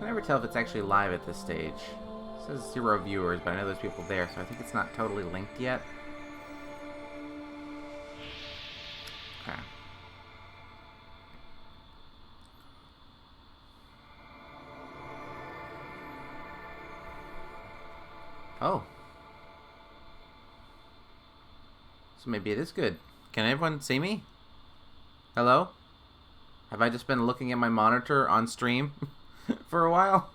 can never tell if it's actually live at this stage. It says 0 viewers, but I know there's people there, so I think it's not totally linked yet. Okay. Oh. So maybe it is good. Can everyone see me? Hello? Have I just been looking at my monitor on stream for a while?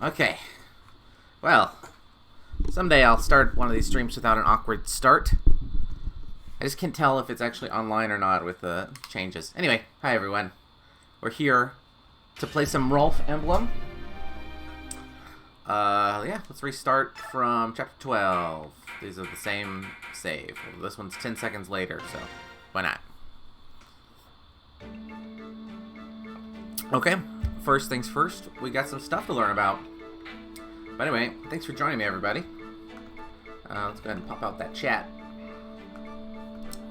Okay. Well, someday I'll start one of these streams without an awkward start. I just can't tell if it's actually online or not with the changes. Anyway, hi everyone. We're here to play some ROLF Emblem. Yeah, let's restart from chapter 12. These are the same save. Well, this one's 10 seconds later, so why not? Okay, first things first, we got some stuff to learn about. But anyway, thanks for joining me, everybody. Let's go ahead and pop out that chat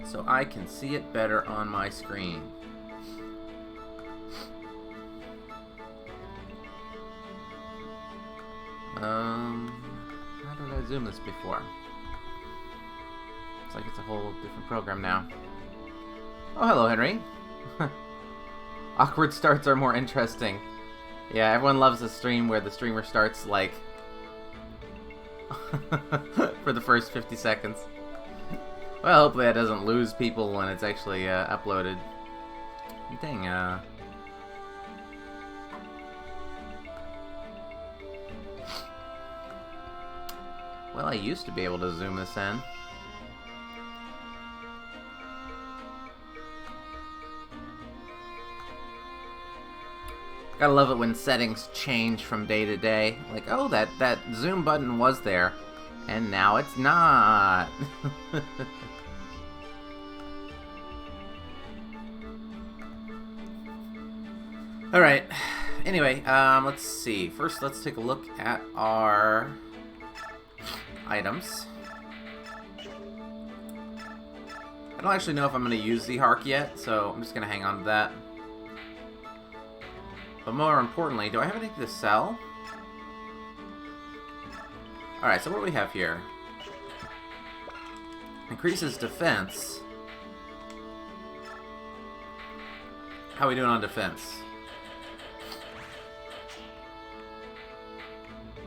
so I can see it better on my screen. How did I zoom this before? Looks like it's a whole different program now. Oh, hello, Henry. Awkward starts are more interesting. Yeah, everyone loves a stream where the streamer starts, like, for the first 50 seconds. Well, hopefully that doesn't lose people when it's actually uploaded. Dang, well, I used to be able to zoom this in. Gotta love it when settings change from day to day. Like, oh, that zoom button was there, and now it's not. Alright, anyway, let's see. First, let's take a look at our items. I don't actually know if I'm going to use the Hark yet, so I'm just going to hang on to that. But more importantly, do I have anything to sell? Alright, so what do we have here? Increases defense. How are we doing on defense?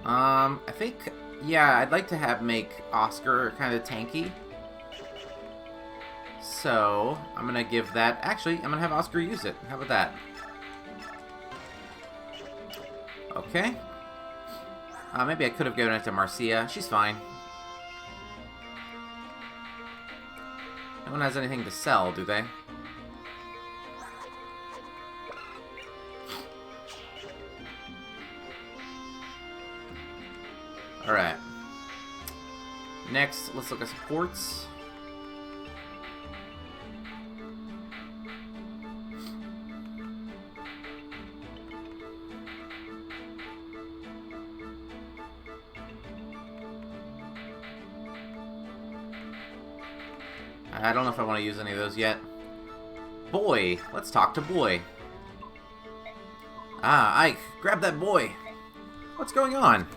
I think, yeah, I'd like to make Oscar kind of tanky. So, I'm gonna give that, actually, I'm gonna have Oscar use it. How about that? Okay. Maybe I could have given it to Marcia. She's fine. No one has anything to sell, do they? Alright. Next, let's look at supports. I don't know if I want to use any of those yet. Boy! Let's talk to Boy. Ah, Ike, grab that boy! What's going on?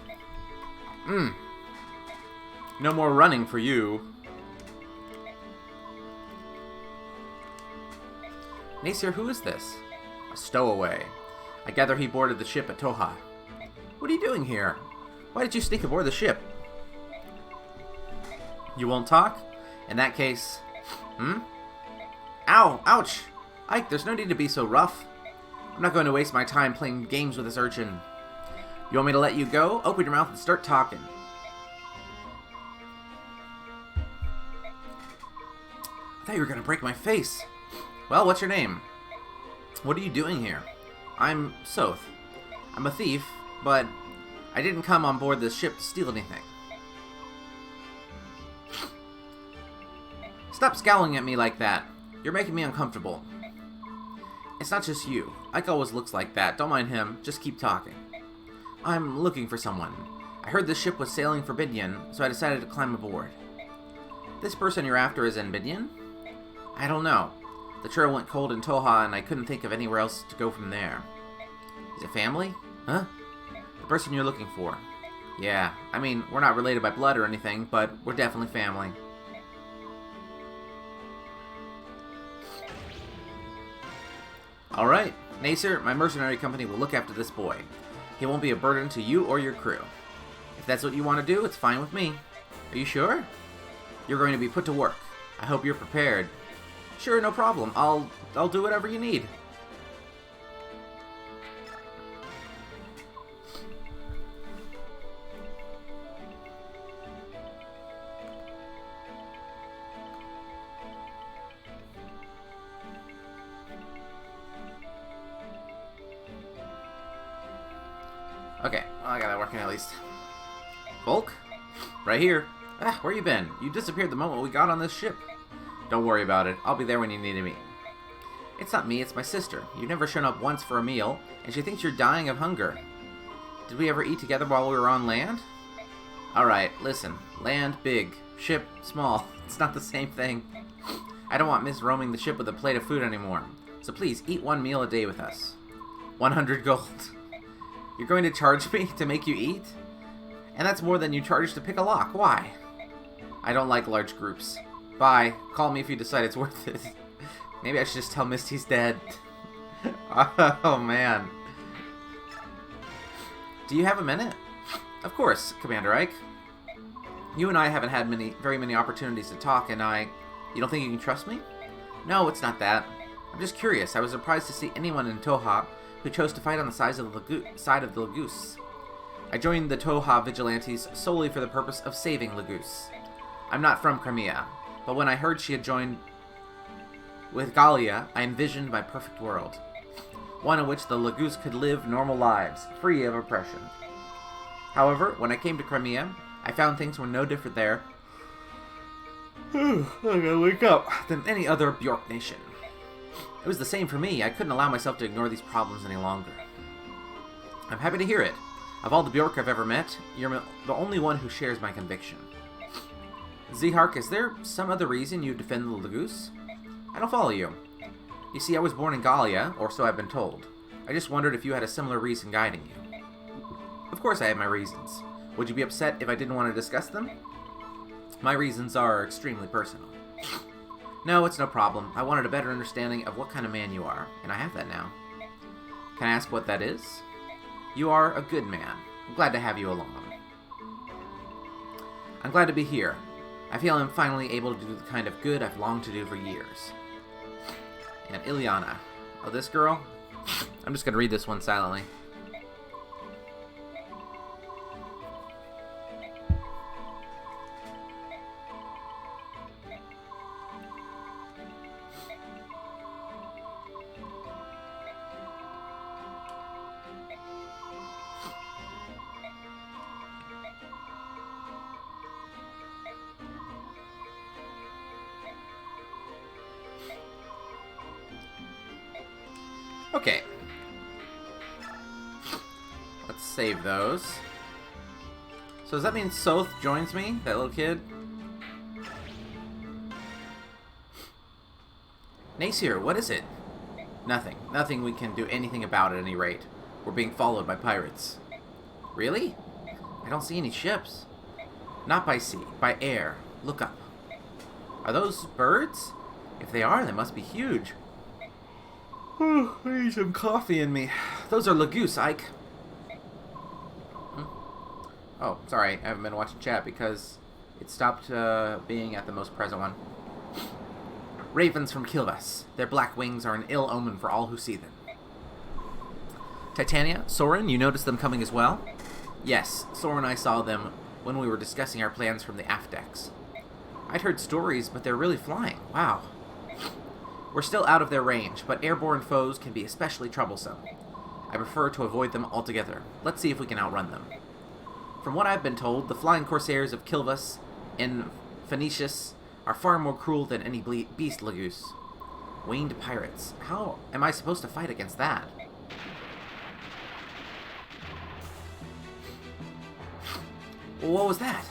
No more running for you. Nasir, who is this? A stowaway. I gather he boarded the ship at Toha. What are you doing here? Why did you sneak aboard the ship? You won't talk? In that case... Ow! Ouch! Ike, there's no need to be so rough. I'm not going to waste my time playing games with this urchin. You want me to let you go? Open your mouth and start talking. I thought you were going to break my face. Well, what's your name? What are you doing here? I'm Soth. I'm a thief, but I didn't come on board this ship to steal anything. Stop scowling at me like that. You're making me uncomfortable. It's not just you. Ike always looks like that. Don't mind him. Just keep talking. I'm looking for someone. I heard this ship was sailing for Begnion, so I decided to climb aboard. This person you're after is in Begnion? I don't know. The trail went cold in Toha, and I couldn't think of anywhere else to go from there. Is it family? Huh? The person you're looking for. Yeah, I mean, we're not related by blood or anything, but we're definitely family. Alright, Nacer, my mercenary company will look after this boy. He won't be a burden to you or your crew. If that's what you want to do, it's fine with me. Are you sure? You're going to be put to work. I hope you're prepared. Sure, no problem. I'll do whatever you need. Okay, well, I got that working at least. Volk? Right here. Ah, where you been? You disappeared the moment we got on this ship. Don't worry about it. I'll be there when you need me. It's not me, it's my sister. You've never shown up once for a meal, and she thinks you're dying of hunger. Did we ever eat together while we were on land? Alright, listen. Land, big. Ship, small. It's not the same thing. I don't want Miss roaming the ship with a plate of food anymore. So please, eat one meal a day with us. 100 gold. You're going to charge me to make you eat? And that's more than you charge to pick a lock. Why? I don't like large groups. Bye. Call me if you decide it's worth it. Maybe I should just tell Misty he's dead. Oh, man. Do you have a minute? Of course, Commander Ike. You and I haven't had very many opportunities to talk, and You don't think you can trust me? No, it's not that. I'm just curious. I was surprised to see anyone in Toha who chose to fight on the side of the Laguz. I joined the Toha Vigilantes solely for the purpose of saving Laguz. I'm not from Crimea, but when I heard she had joined with Gallia, I envisioned my perfect world. One in which the Laguz could live normal lives, free of oppression. However, when I came to Crimea, I found things were no different there I gotta wake up than any other Bjork nation. It was the same for me. I couldn't allow myself to ignore these problems any longer. I'm happy to hear it. Of all the Bjork I've ever met, you're the only one who shares my conviction. Zihark, is there some other reason you defend the Laguz? I don't follow you. You see, I was born in Gallia, or so I've been told. I just wondered if you had a similar reason guiding you. Of course I have my reasons. Would you be upset if I didn't want to discuss them? My reasons are extremely personal. No, it's no problem. I wanted a better understanding of what kind of man you are, and I have that now. Can I ask what that is? You are a good man. I'm glad to have you along. I'm glad to be here. I feel I'm finally able to do the kind of good I've longed to do for years. And Ilyana. Oh, this girl? I'm just going to read this one silently. Okay. Let's save those. So does that mean Soth joins me? That little kid? Nacer, what is it? Nothing. Nothing we can do anything about at any rate. We're being followed by pirates. Really? I don't see any ships. Not by sea, by air. Look up. Are those birds? If they are, they must be huge. I need some coffee in me. Those are Laguz, Ike. Oh, sorry. I haven't been watching chat because it stopped being at the most present one. Ravens from Kilvas. Their black wings are an ill omen for all who see them. Titania, Soren, you noticed them coming as well? Yes, Soren and I saw them when we were discussing our plans from the aft decks. I'd heard stories, but they're really flying. Wow. We're still out of their range, but airborne foes can be especially troublesome. I prefer to avoid them altogether. Let's see if we can outrun them. From what I've been told, the flying corsairs of Kilvas and Phoenicius are far more cruel than any beast Laguz. Winged pirates. How am I supposed to fight against that? What was that?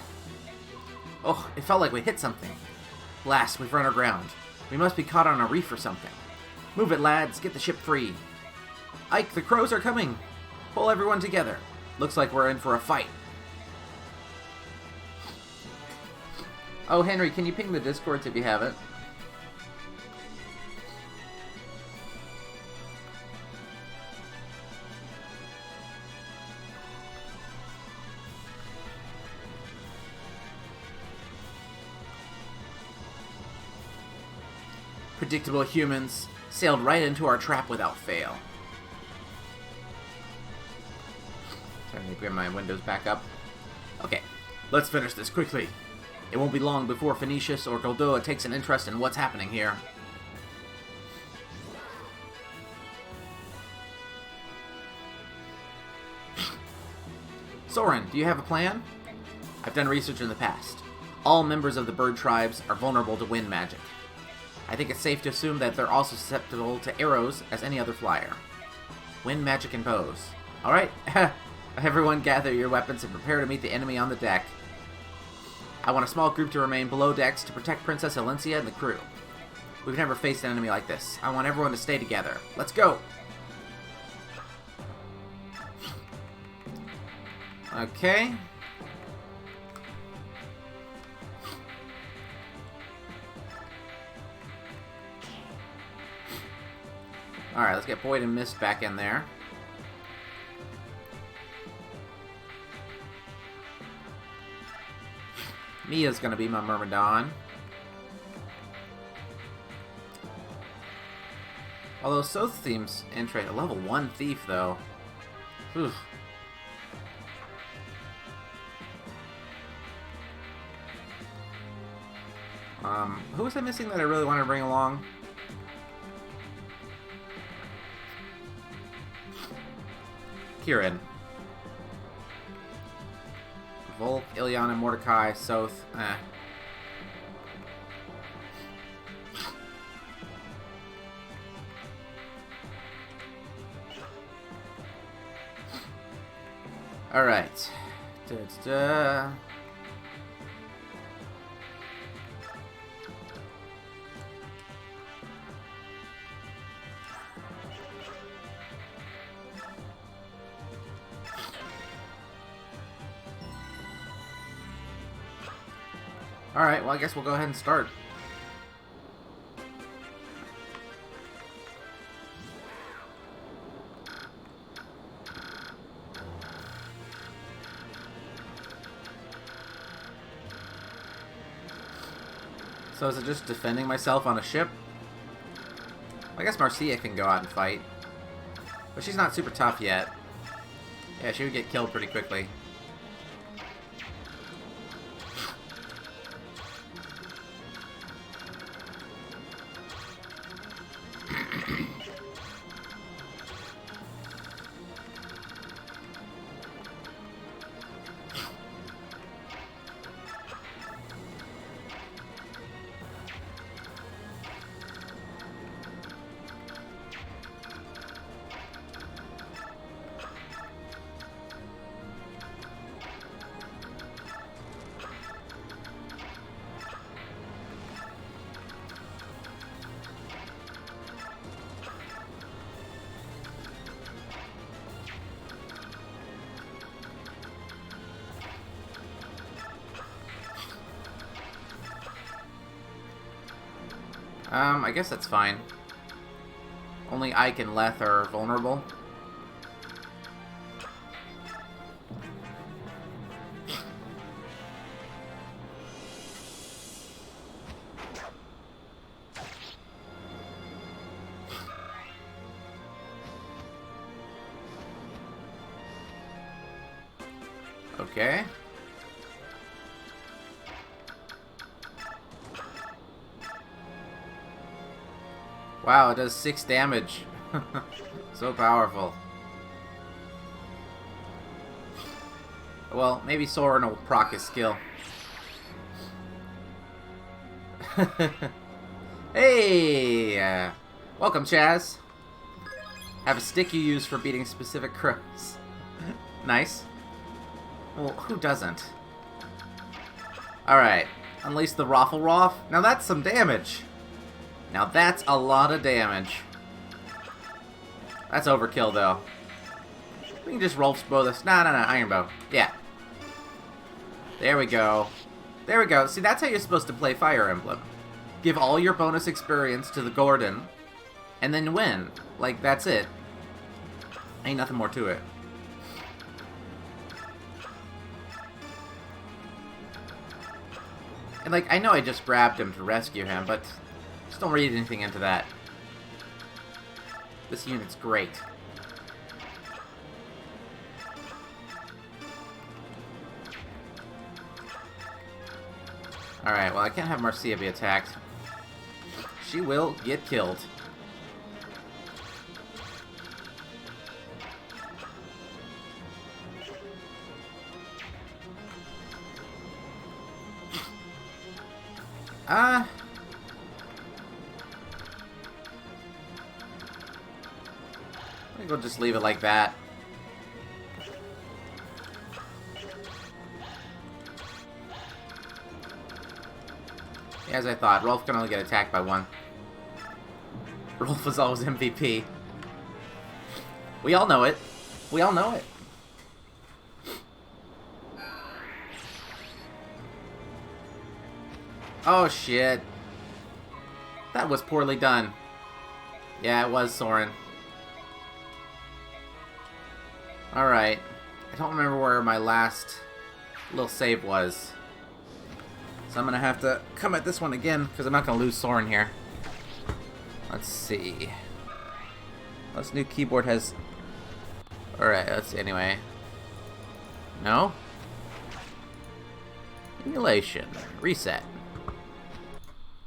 Oh, it felt like we hit something. Blast, we've run aground. We must be caught on a reef or something. Move it, lads. Get the ship free. Ike, the crows are coming! Pull everyone together. Looks like we're in for a fight. Oh, Henry, can you ping the Discord if you have it? Predictable humans sailed right into our trap without fail. Sorry, let me bring my windows back up. Okay, let's finish this quickly. It won't be long before Phoenicius or Goldoa takes an interest in what's happening here. Soren, do you have a plan? I've done research in the past. All members of the bird tribes are vulnerable to wind magic. I think it's safe to assume that they're also susceptible to arrows as any other flyer. Wind magic and bows. Alright, everyone gather your weapons and prepare to meet the enemy on the deck. I want a small group to remain below decks to protect Princess Alencia and the crew. We've never faced an enemy like this. I want everyone to stay together. Let's go! Okay. Alright, let's get Boyd and Mist back in there. Mia's gonna be my Myrmidon. Although Soth seems interesting. A level 1 thief, though. Whew. Who was I missing that I really want to bring along? Kieran. Volk, Ilyana, Mordecai, Soth. Alright. Alright, well I guess we'll go ahead and start. So is it just defending myself on a ship? I guess Marcia can go out and fight. But she's not super tough yet. Yeah, she would get killed pretty quickly. I guess that's fine. Only Ike and Leth are vulnerable. Okay. Wow, it does 6 damage. So powerful. Well, maybe Soren will proc his skill. Hey! Welcome, Chaz. Have a stick you use for beating specific crows. Nice. Well, who doesn't? Alright. Unleash the Raffle Roff. Now that's some damage. Now that's a lot of damage. That's overkill, though. We can just Rolf's bow this. No, iron bow. Yeah. There we go. There we go. See, that's how you're supposed to play Fire Emblem. Give all your bonus experience to the Gordon, and then win. Like, that's it. Ain't nothing more to it. And, like, I know I just grabbed him to rescue him, but just don't read anything into that. This unit's great. Alright, well, I can't have Marcia be attacked. She will get killed. I think we'll just leave it like that. As I thought, Rolf can only get attacked by one. Rolf was always MVP. We all know it. We all know it. Oh, shit. That was poorly done. Yeah, it was Soren. Alright. I don't remember where my last little save was. So I'm going to have to come at this one again, because I'm not going to lose Soren here. Let's see. This new keyboard has... Alright, let's see, anyway. No? Emulation. Reset.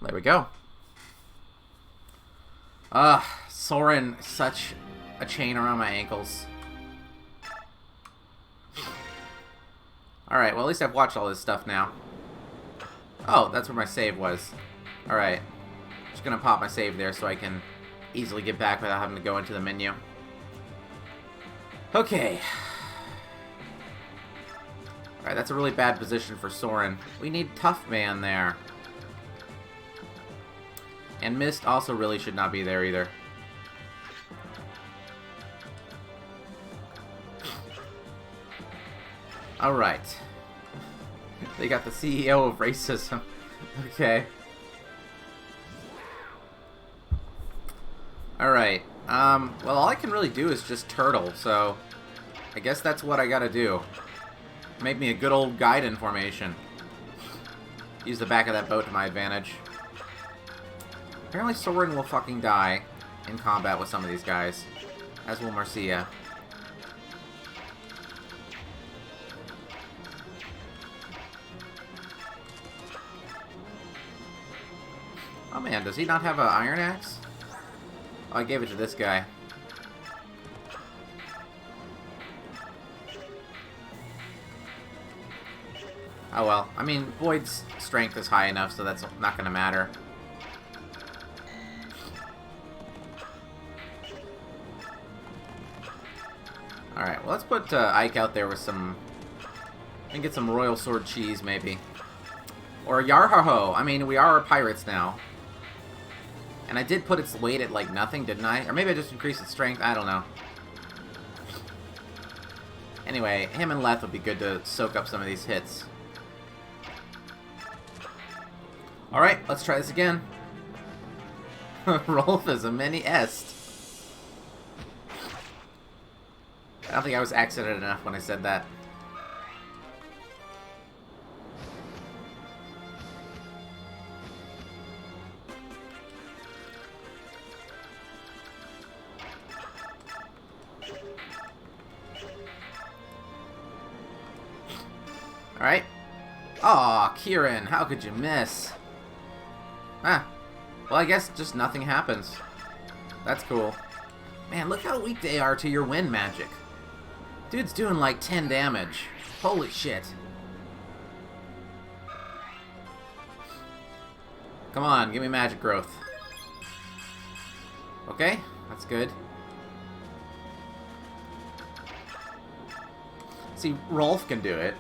There we go. Soren, such a chain around my ankles. Alright, well at least I've watched all this stuff now. Oh, that's where my save was. Alright. Just gonna pop my save there so I can easily get back without having to go into the menu. Okay. Alright, that's a really bad position for Soren. We need Tough Man there. And Mist also really should not be there either. Alright. They got the CEO of racism. Okay. Alright. Well, all I can really do is just turtle, so... I guess that's what I gotta do. Make me a good old Gaiden formation. Use the back of that boat to my advantage. Apparently Soren will fucking die in combat with some of these guys. As will Marcia. Oh man, does he not have an iron axe? Oh, I gave it to this guy. Oh well. I mean, Void's strength is high enough, so that's not gonna matter. Alright, well let's put Ike out there with some... and get some Royal Sword cheese, maybe. Or Yarharho. I mean, we are pirates now. And I did put its weight at, like, nothing, didn't I? Or maybe I just increased its strength. I don't know. Anyway, him and Leth would be good to soak up some of these hits. Alright, let's try this again. Rolf is a mini est. I don't think I was accented enough when I said that. Alright. Aw, Kieran, how could you miss? Ah. Well, I guess just nothing happens. That's cool. Man, look how weak they are to your wind magic. Dude's doing like 10 damage. Holy shit. Come on, give me magic growth. Okay, that's good. See, Rolf can do it.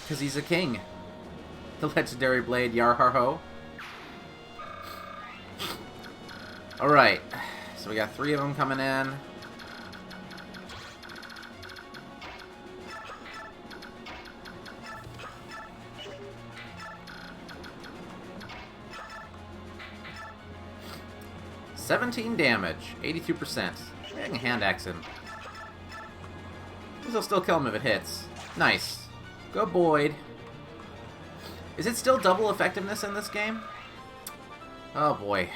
Because he's a king. The legendary blade Yarharho. Alright. So we got 3 of them coming in. 17 damage, 82%. Maybe I can hand axe him. This will still kill him if it hits. Nice. Go Boyd. Is it still double effectiveness in this game? Oh boy.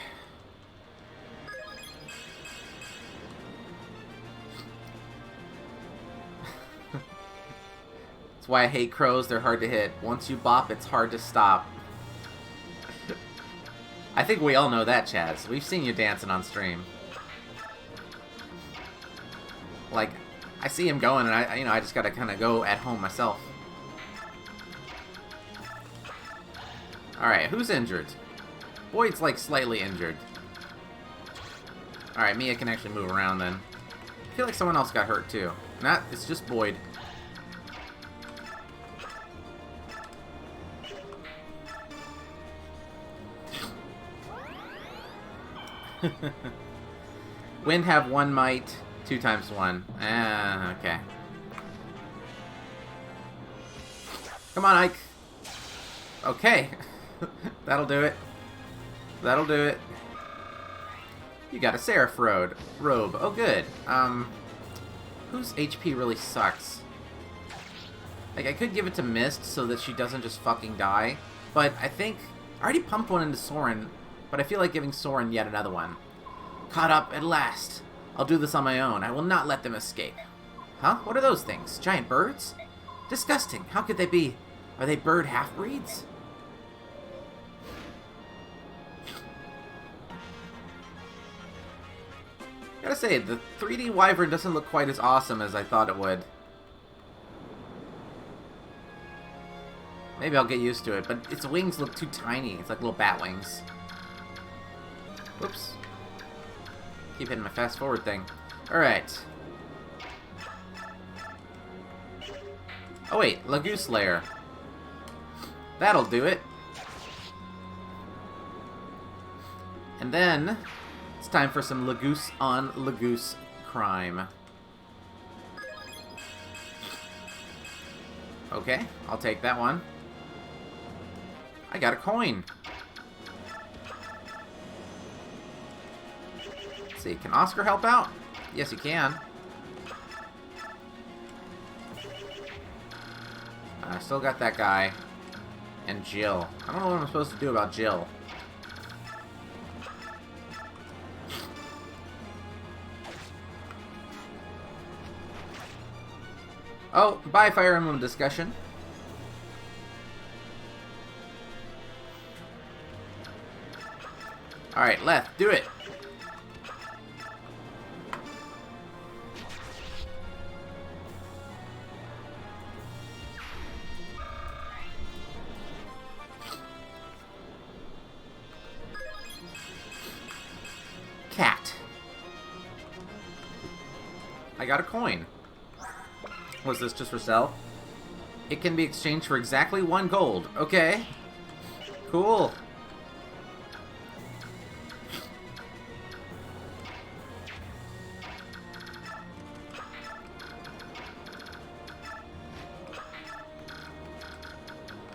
That's why I hate crows, they're hard to hit. Once you bop, it's hard to stop. I think we all know that, Chaz. We've seen you dancing on stream. Like, I see him going, and I just gotta kind of go at home myself. Alright, who's injured? Boyd's, like, slightly injured. Alright, Mia can actually move around, then. I feel like someone else got hurt, too. Not, it's just Boyd. Wind have 1 might, 2 times 1. Okay. Come on, Ike. Okay. That'll do it. That'll do it. You got a Seraph robe. Oh, good. Whose HP really sucks? Like, I could give it to Mist so that she doesn't just fucking die. But I think... I already pumped one into Soren, but I feel like giving Soren yet another one. Caught up at last. I'll do this on my own. I will not let them escape. Huh? What are those things? Giant birds? Disgusting. How could they be? Are they bird half-breeds? Gotta say, the 3D Wyvern doesn't look quite as awesome as I thought it would. Maybe I'll get used to it, but its wings look too tiny. It's like little bat wings. Whoops. Keep hitting my fast forward thing. Alright. Oh wait, Lagoose Lair. That'll do it. And then... it's time for some Lagoose on Lagoose crime. Okay, I'll take that one. I got a coin. Let's see, can Oscar help out? Yes, he can. I still got that guy. And Jill. I don't know what I'm supposed to do about Jill. Oh, bye, Fire Emblem discussion. Alright, left, do it. Cat. I got a coin. Was this just for sale? It can be exchanged for exactly 1 gold. Okay. Cool.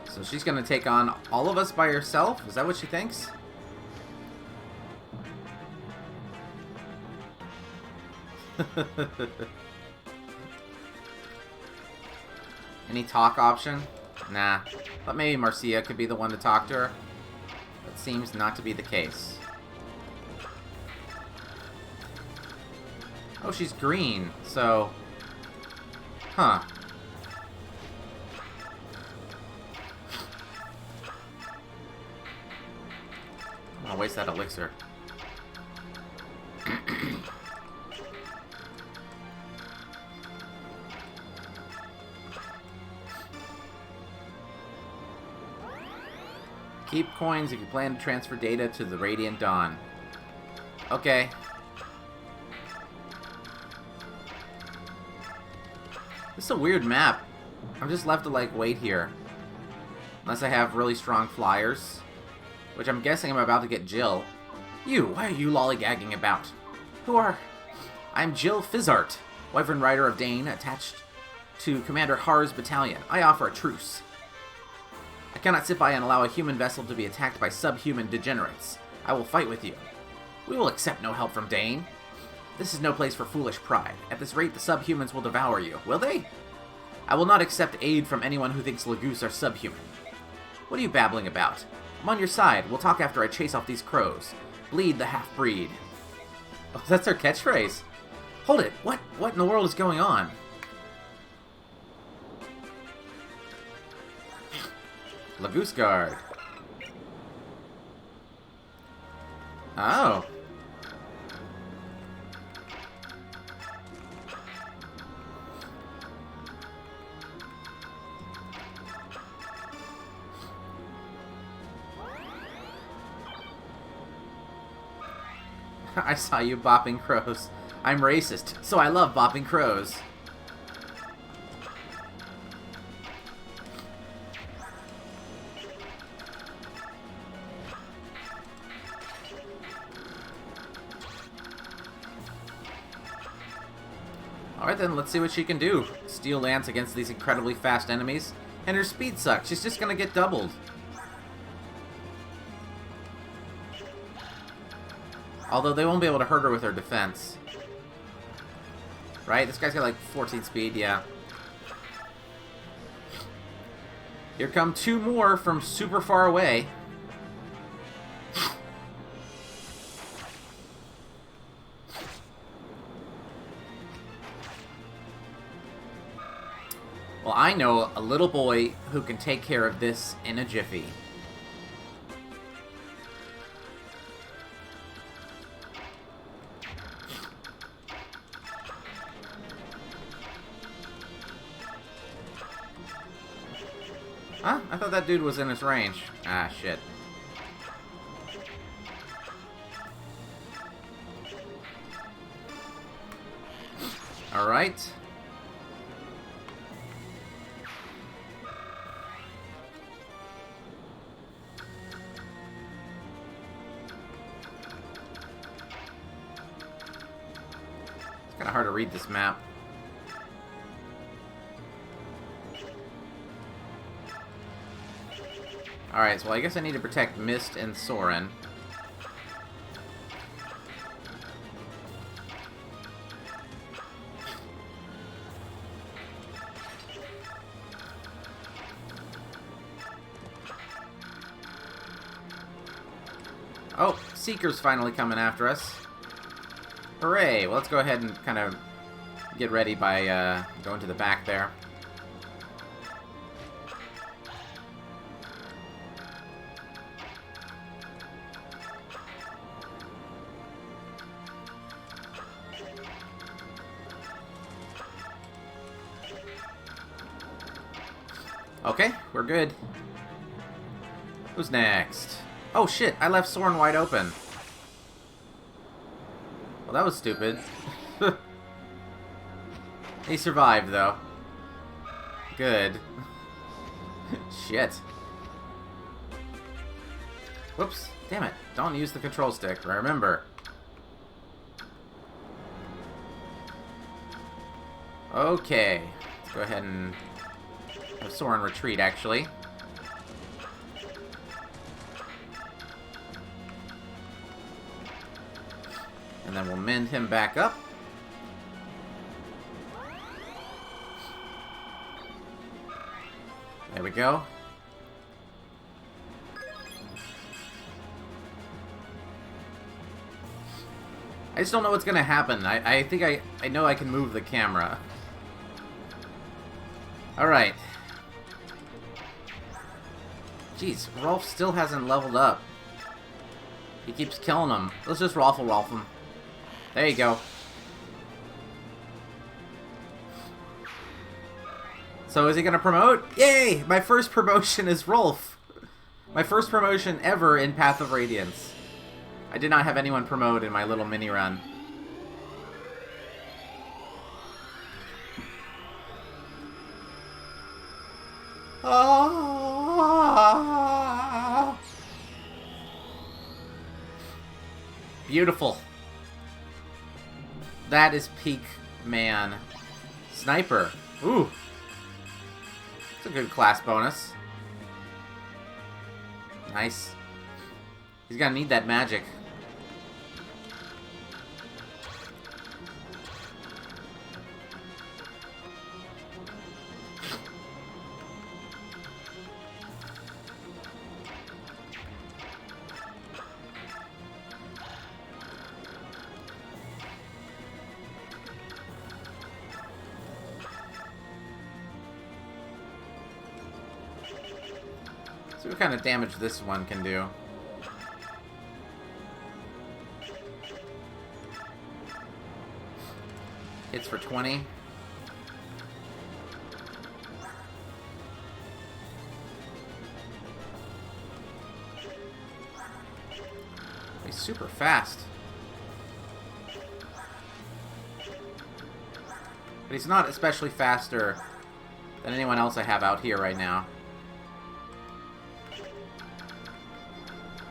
So she's gonna take on all of us by herself? Is that what she thinks? Any talk option? Nah. But maybe Marcia could be the one to talk to her. That seems not to be the case. Oh, she's green, so... Huh. I'm gonna waste that elixir. Keep coins if you plan to transfer data to the Radiant Dawn. Okay. This is a weird map. I'm just left to, like, wait here. Unless I have really strong flyers. Which I'm guessing I'm about to get Jill. You, why are you lollygagging about? Who are... I'm Jill Fizzart, Wyvern Rider of Dane, attached to Commander Har's battalion. I offer a truce. I cannot sit by and allow a human vessel to be attacked by subhuman degenerates. I will fight with you. We will accept no help from Dane. This is no place for foolish pride. At this rate, the subhumans will devour you. Will they? I will not accept aid from anyone who thinks Lagoose are subhuman. What are you babbling about? I'm on your side. We'll talk after I chase off these crows. Bleed the half-breed. Oh, that's our catchphrase. Hold it. What in the world is going on? Lagoose Guard. Oh. I saw you bopping crows. I'm racist, so I love bopping crows. Alright then, let's see what she can do. Steel Lance against these incredibly fast enemies. And her speed sucks. She's just gonna get doubled. Although they won't be able to hurt her with her defense. Right? This guy's got like 14 speed, yeah. Here come two more from super far away. Well, I know a little boy who can take care of this in a jiffy. Huh? I thought that dude was in his range. Ah, shit. Alright. It's kind of hard to read this map. Alright, so I guess I need to protect Mist and Soren. Oh, Seeker's finally coming after us. Hooray! Well, let's go ahead and kind of get ready by going to the back there. Okay, we're good. Who's next? Oh shit, I left Soren wide open. Well, that was stupid. He survived, though. Good. Shit. Whoops. Damn it. Don't use the control stick, remember. Okay. Let's go ahead and have Soren retreat, actually. And then we'll mend him back up. There we go. I just don't know what's gonna happen. I think I know I can move the camera. Alright. Jeez, Rolf still hasn't leveled up. He keeps killing him. Let's just Rolf him. There you go. So is he gonna promote? Yay! My first promotion is Rolf. My first promotion ever in Path of Radiance. I did not have anyone promote in my little mini run. Ah! Beautiful. That is peak man. Sniper. Ooh. It's a good class bonus. Nice. He's gonna need that magic. See what kind of damage this one can do. Hits for 20. He's super fast. But he's not especially faster than anyone else I have out here right now.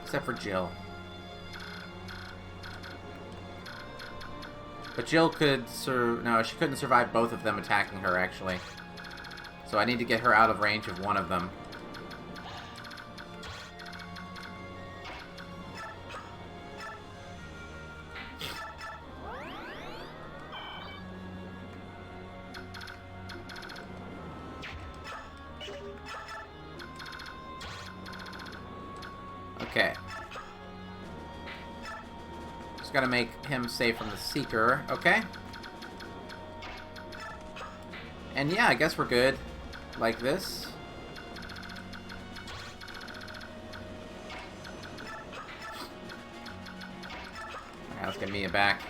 Except for Jill. But Jill could no, she couldn't survive both of them attacking her, actually. So I need to get her out of range of one of them. Okay. Just gotta make him safe from the Seeker. Okay. And yeah, I guess we're good. Like this. Alright, let's get Mia back.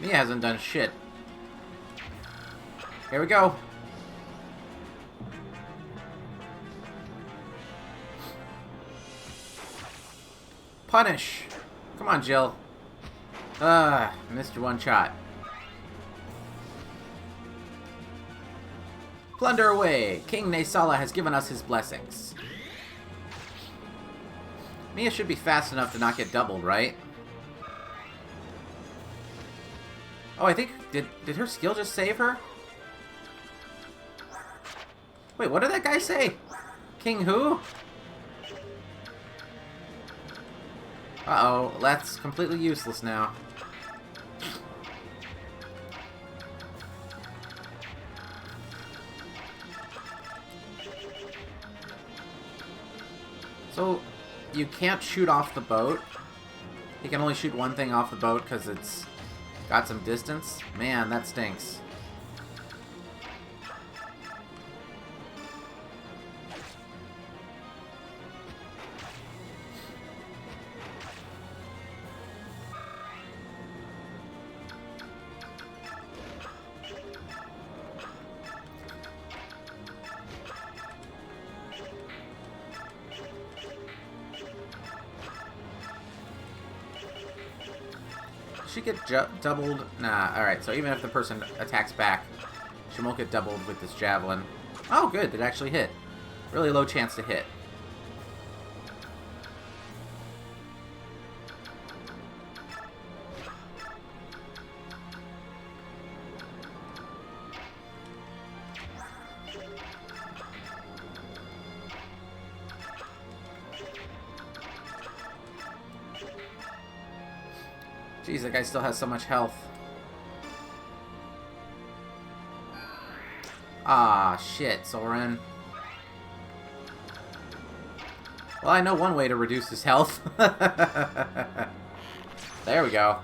Mia hasn't done shit. Here we go. Punish! Come on, Jill. Missed your one shot. Plunder away! King Naysala has given us his blessings. Mia should be fast enough to not get doubled, right? Oh, I think... Did her skill just save her? Wait, what did that guy say? King who? Uh-oh, that's completely useless now. So, you can't shoot off the boat. You can only shoot one thing off the boat because it's got some distance. Man, that stinks. She get doubled? Nah, alright, so even if the person attacks back, she won't get doubled with this javelin. Oh, good, it actually hit. Really low chance to hit. Jeez, that guy still has so much health. Ah, shit, Soren. Well, I know one way to reduce his health. There we go.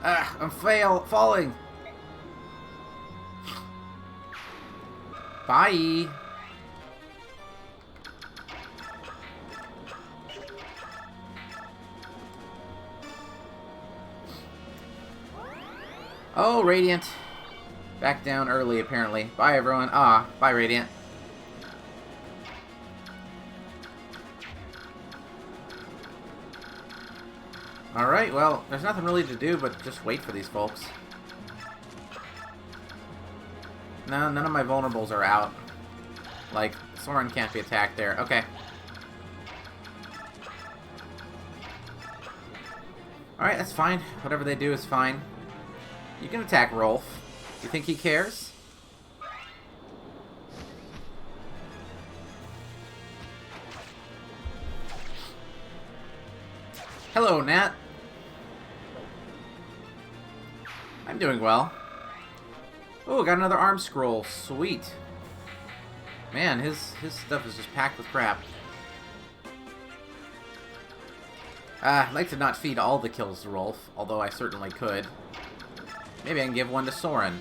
Ah, I'm falling. Bye. Oh, Radiant. Back down early, apparently. Bye, everyone. Ah, bye, Radiant. Alright, well, there's nothing really to do but just wait for these folks. No, none of my vulnerables are out. Like, Soren can't be attacked there. Okay. Alright, that's fine. Whatever they do is fine. You can attack ROLF. You think he cares? Hello, Nat. I'm doing well. Oh, got another arm scroll. Sweet. Man, his stuff is just packed with crap. I'd like to not feed all the kills to ROLF, although I certainly could. Maybe I can give one to Soren.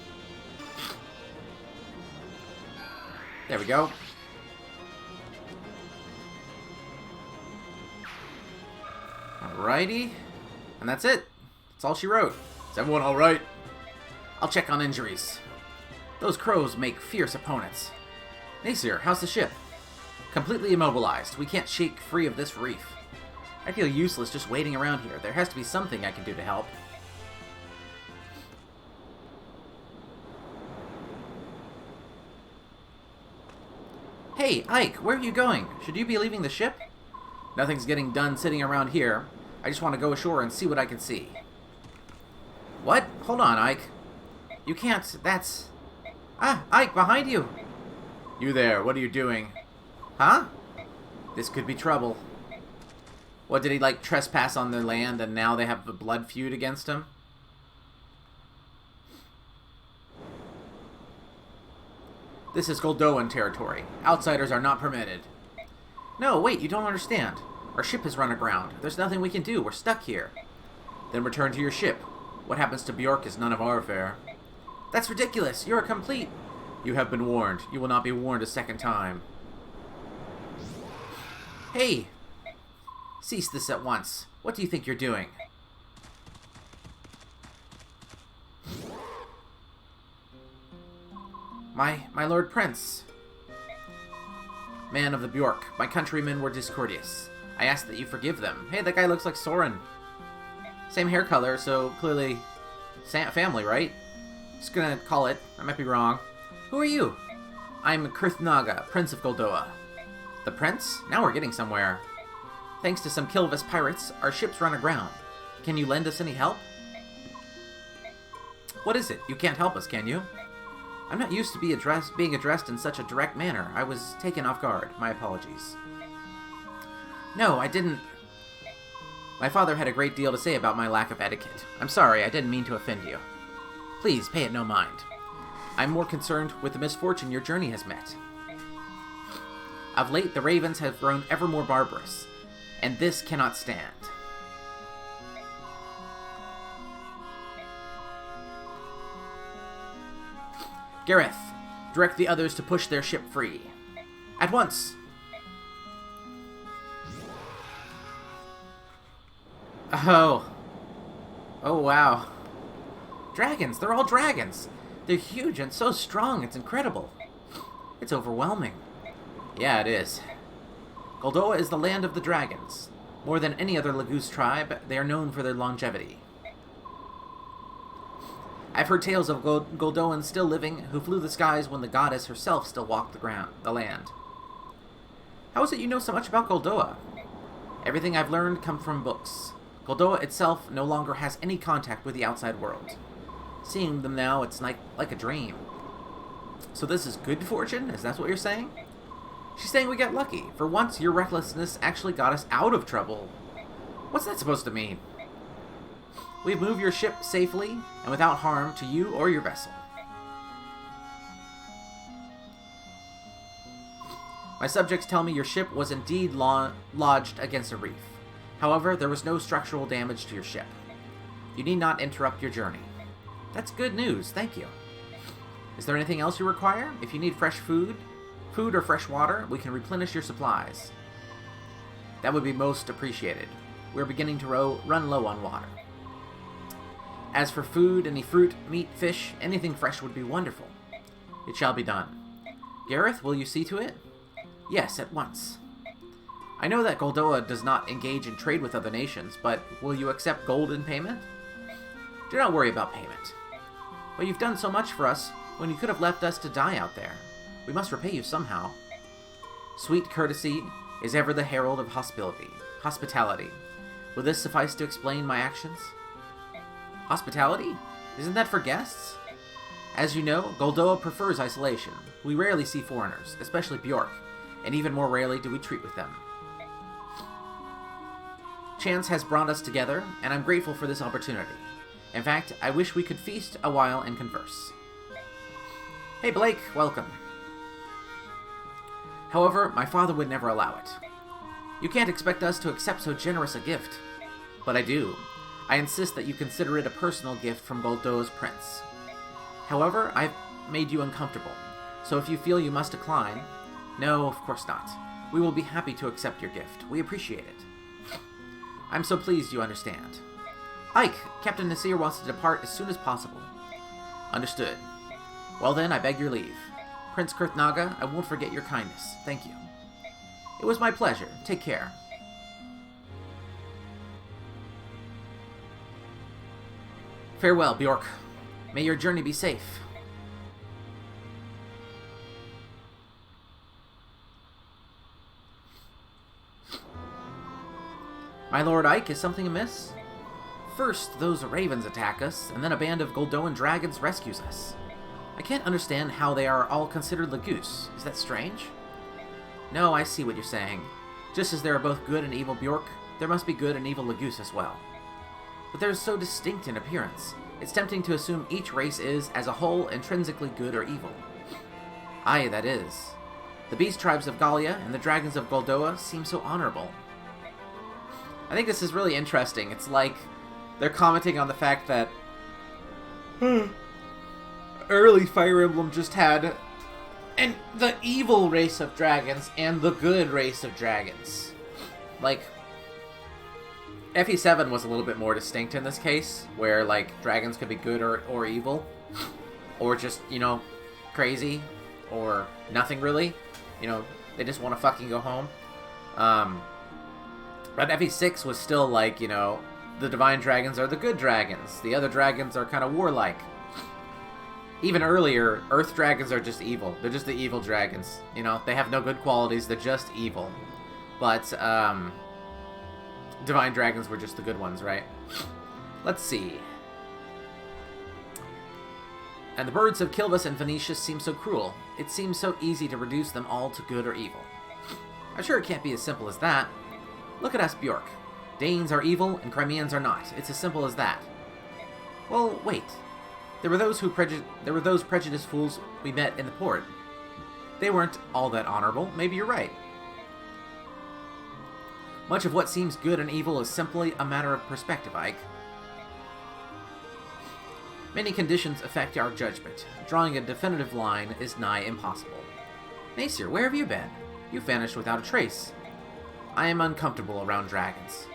There we go. Alrighty. And that's it. That's all she wrote. Is everyone alright? I'll check on injuries. Those crows make fierce opponents. Nasir, how's the ship? Completely immobilized. We can't shake free of this reef. I feel useless just waiting around here. There has to be something I can do to help. Hey, Ike, where are you going? Should you be leaving the ship? Nothing's getting done sitting around here. I just want to go ashore and see what I can see. What? Hold on, Ike. You can't... That's... Ah, Ike, behind you! You there, what are you doing? Huh? This could be trouble. What, did he, like, trespass on their land and now they have a blood feud against him? This is Goldoan territory. Outsiders are not permitted. No, wait, you don't understand. Our ship has run aground. There's nothing we can do. We're stuck here. Then return to your ship. What happens to Bjork is none of our affair. That's ridiculous. You're a complete... You have been warned. You will not be warned a second time. Hey! Cease this at once. What do you think you're doing? My Lord Prince. Man of the Bjork, my countrymen were discourteous. I ask that you forgive them. Hey, that guy looks like Soren. Same hair color, so clearly family, right? Just gonna call it. I might be wrong. Who are you? I'm Kurthnaga, Prince of Goldoa. The Prince? Now we're getting somewhere. Thanks to some Kilvis pirates, our ship's run aground. Can you lend us any help? What is it? You can't help us, can you? I'm not used to being addressed in such a direct manner. I was taken off guard. My apologies. No, I didn't... My father had a great deal to say about my lack of etiquette. I'm sorry, I didn't mean to offend you. Please, pay it no mind. I'm more concerned with the misfortune your journey has met. Of late, the ravens have grown ever more barbarous, and this cannot stand. Gareth, direct the others to push their ship free. At once! Oh. Oh, wow. Dragons! They're all dragons! They're huge and so strong, it's incredible. It's overwhelming. Yeah, it is. Goldoa is the land of the dragons. More than any other Laguz tribe, they are known for their longevity. I've heard tales of Goldoans still living who flew the skies when the goddess herself still walked the land. How is it you know so much about Goldoa? Everything I've learned comes from books. Goldoa itself no longer has any contact with the outside world. Seeing them now, it's like a dream. So this is good fortune? Is that what you're saying? She's saying we got lucky. For once, your recklessness actually got us out of trouble. What's that supposed to mean? We've moved your ship safely and without harm to you or your vessel. My subjects tell me your ship was indeed lodged against a reef. However, there was no structural damage to your ship. You need not interrupt your journey. That's good news, thank you. Is there anything else you require? If you need fresh food or fresh water, we can replenish your supplies. That would be most appreciated. We're beginning to run low on water. As for food, any fruit, meat, fish, anything fresh would be wonderful. It shall be done. Gareth, will you see to it? Yes, at once. I know that Goldoa does not engage in trade with other nations, but will you accept gold in payment? Do not worry about payment. But you've done so much for us when you could have left us to die out there. We must repay you somehow. Sweet courtesy is ever the herald of hospitality. Will this suffice to explain my actions? Hospitality? Isn't that for guests? As you know, Goldoa prefers isolation. We rarely see foreigners, especially Bjork, and even more rarely do we treat with them. Chance has brought us together, and I'm grateful for this opportunity. In fact, I wish we could feast a while and converse. Hey Blake, welcome. However, my father would never allow it. You can't expect us to accept so generous a gift. But I do. I insist that you consider it a personal gift from Goldoa's prince. However, I've made you uncomfortable, so if you feel you must decline... No, of course not. We will be happy to accept your gift. We appreciate it. I'm so pleased you understand. Ike, Captain Nasir wants to depart as soon as possible. Understood. Well then, I beg your leave. Prince Kurthnaga, I won't forget your kindness. Thank you. It was my pleasure. Take care. Farewell, Bjork. May your journey be safe. My Lord Ike, is something amiss? First, those ravens attack us, and then a band of Goldoan dragons rescues us. I can't understand how they are all considered Lagoose. Is that strange? No, I see what you're saying. Just as there are both good and evil Bjork, there must be good and evil Lagoose as well. But they're so distinct in appearance, it's tempting to assume each race is, as a whole, intrinsically good or evil. Aye, that is. The beast tribes of Gallia and the dragons of Goldoa seem so honorable. I think this is really interesting. It's like they're commenting on the fact that early Fire Emblem just had the evil race of dragons and the good race of dragons. Like, FE7 was a little bit more distinct in this case, where, like, dragons could be good or evil. Or just, you know, crazy. Or nothing really. You know, they just want to fucking go home. But FE6 was still like, you know, the divine dragons are the good dragons. The other dragons are kind of warlike. Even earlier, earth dragons are just evil. They're just the evil dragons. You know, they have no good qualities, they're just evil. But, divine dragons were just the good ones, right? Let's see. And the birds of Kilvis and Venetius seem so cruel. It seems so easy to reduce them all to good or evil. I'm sure it can't be as simple as that. Look at us, Bjork. Danes are evil and Crimeans are not. It's as simple as that. Well, wait. There were those prejudiced fools we met in the port. They weren't all that honorable. Maybe you're right. Much of what seems good and evil is simply a matter of perspective, Ike. Many conditions affect our judgment. Drawing a definitive line is nigh impossible. Nasir, where have you been? You vanished without a trace. I am uncomfortable around dragons.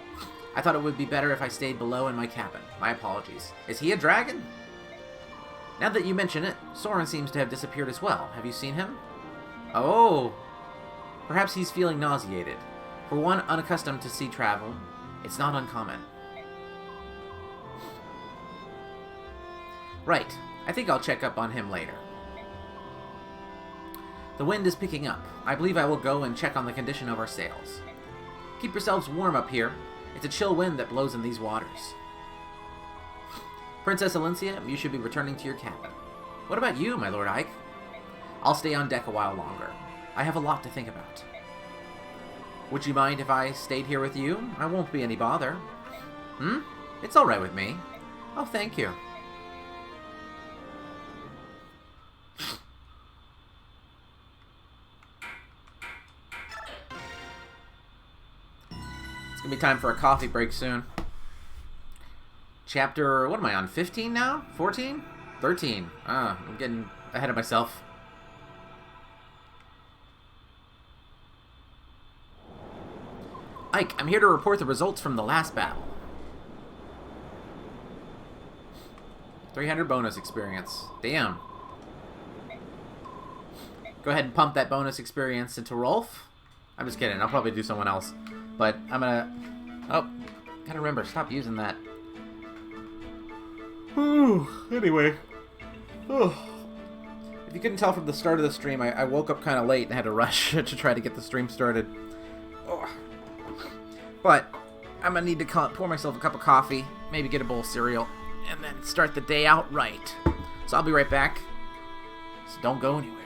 I thought it would be better if I stayed below in my cabin. My apologies. Is he a dragon? Now that you mention it, Soren seems to have disappeared as well. Have you seen him? Oh! Perhaps he's feeling nauseated. For one unaccustomed to sea travel, it's not uncommon. Right. I think I'll check up on him later. The wind is picking up. I believe I will go and check on the condition of our sails. Keep yourselves warm up here. It's a chill wind that blows in these waters. Princess Alencia, you should be returning to your cabin. What about you, my Lord Ike? I'll stay on deck a while longer. I have a lot to think about. Would you mind if I stayed here with you? I won't be any bother. It's alright with me. Oh, thank you. It's gonna be time for a coffee break soon. Chapter, what am I on, 15 now? 14? 13. I'm getting ahead of myself. Ike, I'm here to report the results from the last battle. 300 bonus experience. Damn. Go ahead and pump that bonus experience into ROLF. I'm just kidding. I'll probably do someone else. But I'm gonna... Oh, gotta remember, stop using that. Anyway. If you couldn't tell from the start of the stream, I woke up kind of late and had to rush to try to get the stream started. But I'm gonna need to pour myself a cup of coffee, maybe get a bowl of cereal, and then start the day out right. So I'll be right back. So don't go anywhere.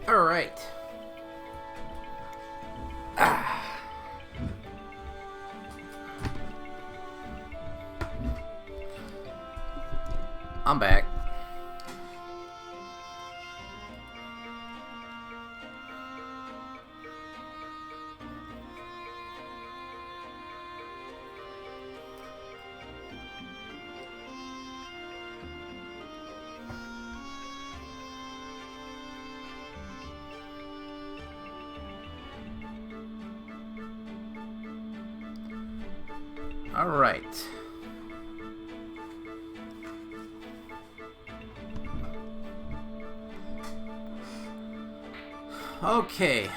Alright. I'm back. All right. Okay.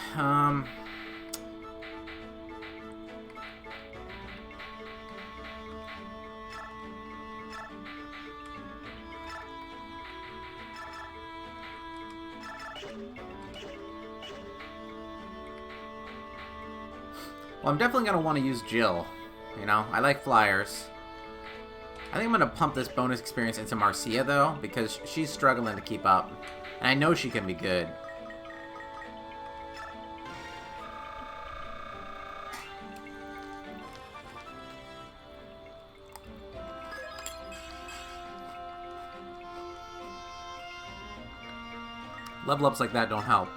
Well, I'm definitely going to want to use Jill. You know, I like flyers. I think I'm going to pump this bonus experience into Marcia, though, because she's struggling to keep up. And I know she can be good. Level ups like that don't help.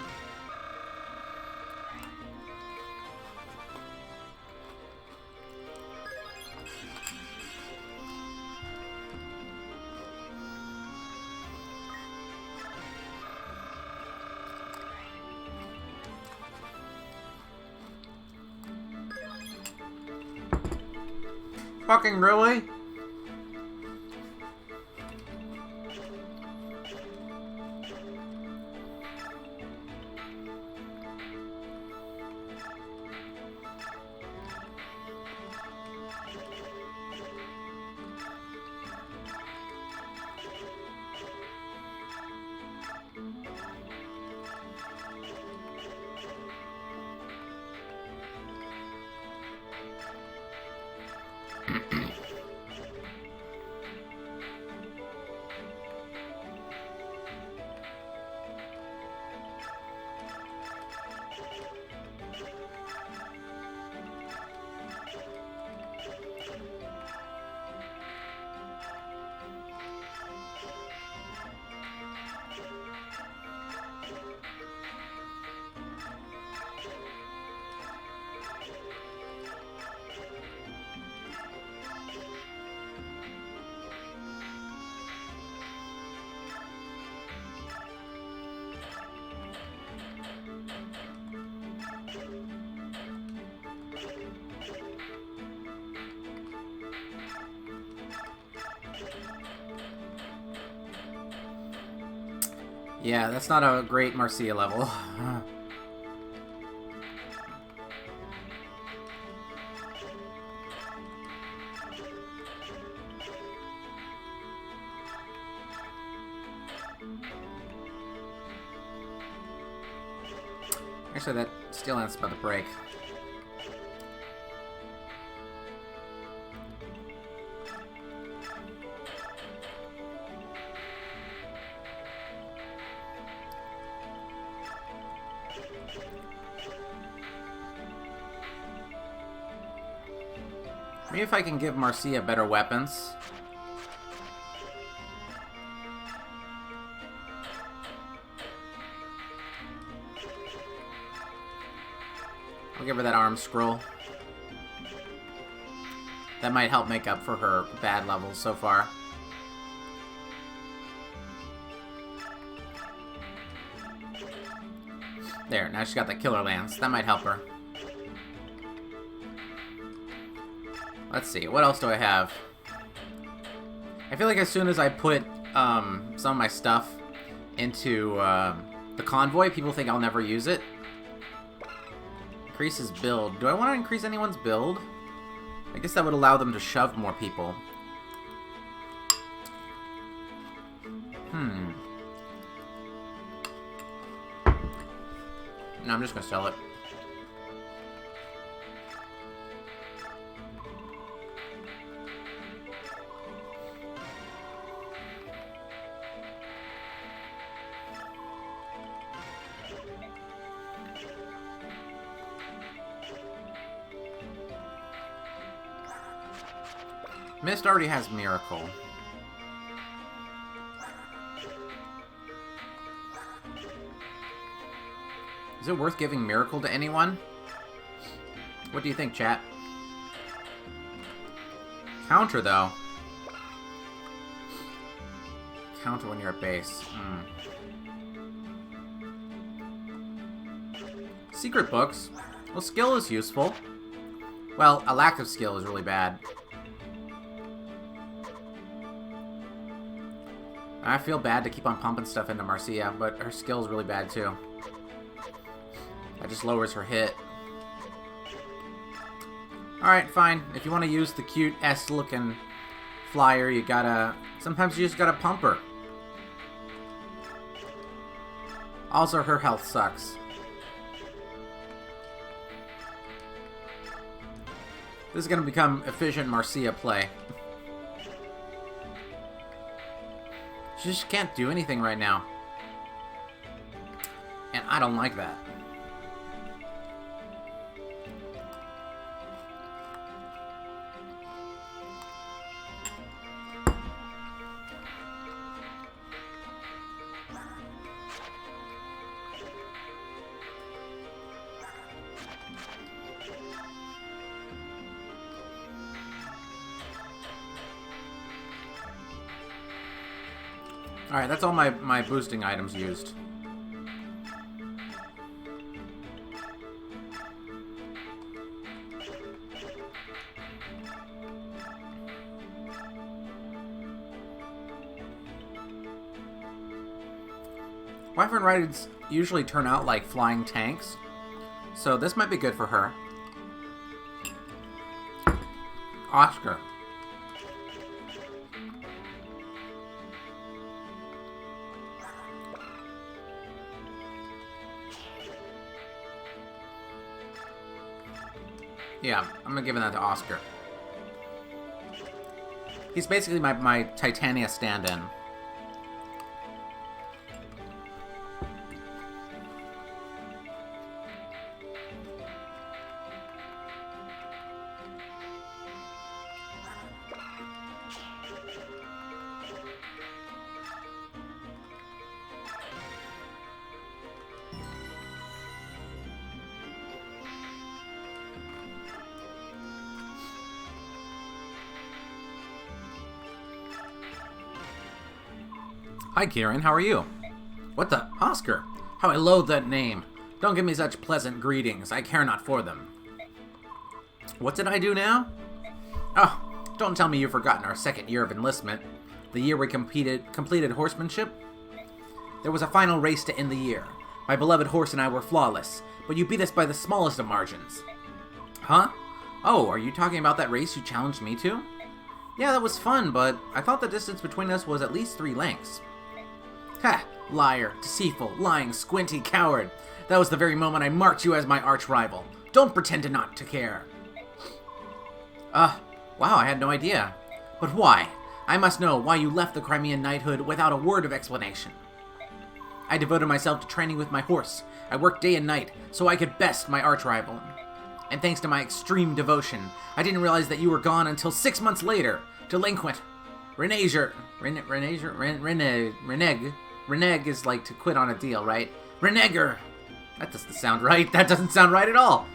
Fucking really? Yeah, that's not a great Marcia level. Actually, that steel lance about to break. Maybe if I can give Marcia better weapons. I'll give her that arm scroll. That might help make up for her bad levels so far. There, now she's got that killer lance. That might help her. Let's see, what else do I have? I feel like as soon as I put some of my stuff into the convoy, people think I'll never use it. Increases build. Do I want to increase anyone's build? I guess that would allow them to shove more people. No, I'm just gonna sell it. Mist already has Miracle. Is it worth giving Miracle to anyone? What do you think, chat? Counter, though. Counter when you're at base. Secret books. Well, skill is useful. Well, a lack of skill is really bad. I feel bad to keep on pumping stuff into Marcia, but her skill is really bad too. That just lowers her hit. Alright, fine. If you want to use the cute S-looking flyer, you gotta... Sometimes you just gotta pump her. Also, her health sucks. This is gonna become efficient Marcia play. She just can't do anything right now. And I don't like that. Alright, that's all my boosting items used. Wyvern Riders usually turn out like flying tanks, so this might be good for her. Oscar. Yeah, I'm gonna give that to Oscar. He's basically my Titania stand-in. Hi, Kieran. How are you? What the? Oscar? How I loathe that name. Don't give me such pleasant greetings. I care not for them. What did I do now? Oh, don't tell me you've forgotten our second year of enlistment. The year we completed horsemanship. There was a final race to end the year. My beloved horse and I were flawless, but you beat us by the smallest of margins. Huh? Oh, are you talking about that race you challenged me to? Yeah, that was fun, but I thought the distance between us was at least 3 lengths. Ha! Liar, deceitful, lying, squinty coward. That was the very moment I marked you as my arch-rival. Don't pretend to not to care. Wow, I had no idea. But why? I must know why you left the Crimean knighthood without a word of explanation. I devoted myself to training with my horse. I worked day and night, so I could best my arch-rival. And thanks to my extreme devotion, I didn't realize that you were gone until 6 months later. Delinquent. Renege is like to quit on a deal, right? Reneger. That doesn't sound right. That doesn't sound right at all.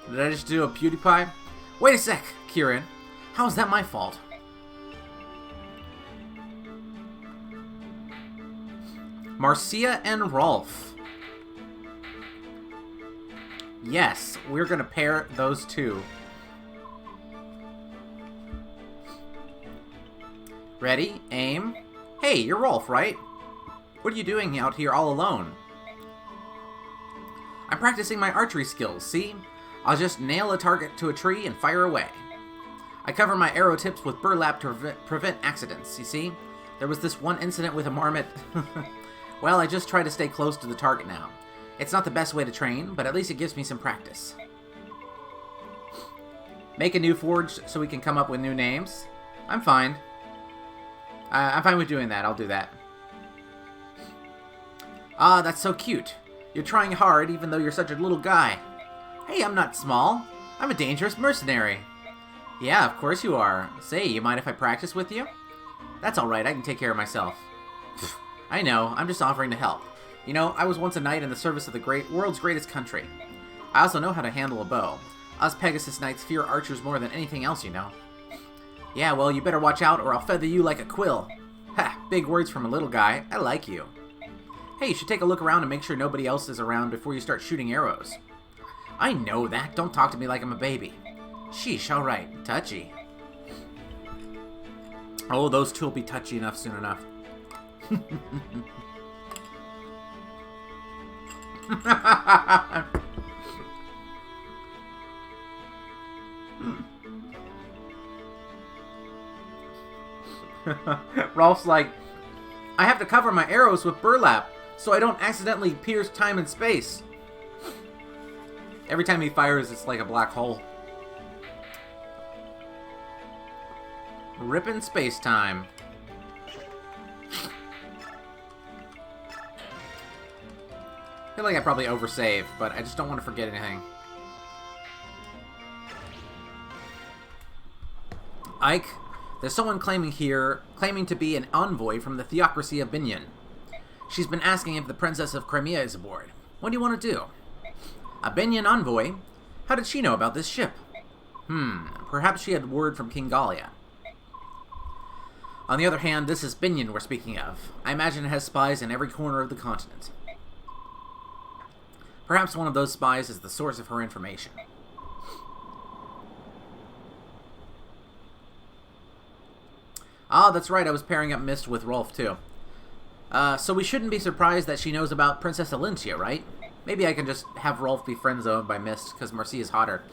Did I just do a PewDiePie? Wait a sec, Kieran. How is that my fault? Marcia and ROLF. Yes, we're gonna pair those two. Ready? Aim. Hey, you're ROLF, right? What are you doing out here all alone? I'm practicing my archery skills, see? I'll just nail a target to a tree and fire away. I cover my arrow tips with burlap to prevent accidents, you see? There was this one incident with a marmot. Well, I just try to stay close to the target now. It's not the best way to train, but at least it gives me some practice. Make a new forge so we can come up with new names. I'm fine. I'm fine with doing that. I'll do that. Ah, that's so cute. You're trying hard even though you're such a little guy. Hey, I'm not small. I'm a dangerous mercenary. Yeah, of course you are. Say, you mind if I practice with you? That's alright, I can take care of myself. I know, I'm just offering to help. You know, I was once a knight in the service of the world's greatest country. I also know how to handle a bow. Us Pegasus Knights fear archers more than anything else, you know. Yeah, well, you better watch out or I'll feather you like a quill. Ha, big words from a little guy. I like you. Hey, you should take a look around and make sure nobody else is around before you start shooting arrows. I know that. Don't talk to me like I'm a baby. Sheesh, alright. Touchy. Oh, those two will be touchy enough soon enough. Rolf's like, I have to cover my arrows with burlap so I don't accidentally pierce time and space. Every time he fires, it's like a black hole. Rippin' space-time. I feel like I probably oversave, but I just don't want to forget anything. Ike, there's someone claiming to be an envoy from the theocracy of Begnion. She's been asking if the Princess of Crimea is aboard. What do you want to do? A Begnion envoy? How did she know about this ship? Perhaps she had word from King Gallia. On the other hand, this is Begnion we're speaking of. I imagine it has spies in every corner of the continent. Perhaps one of those spies is the source of her information. Ah, that's right, I was pairing up Mist with ROLF too. So we shouldn't be surprised that she knows about Princess Alentia, right? Maybe I can just have ROLF be friend-zoned by Mist, because Marcia is hotter.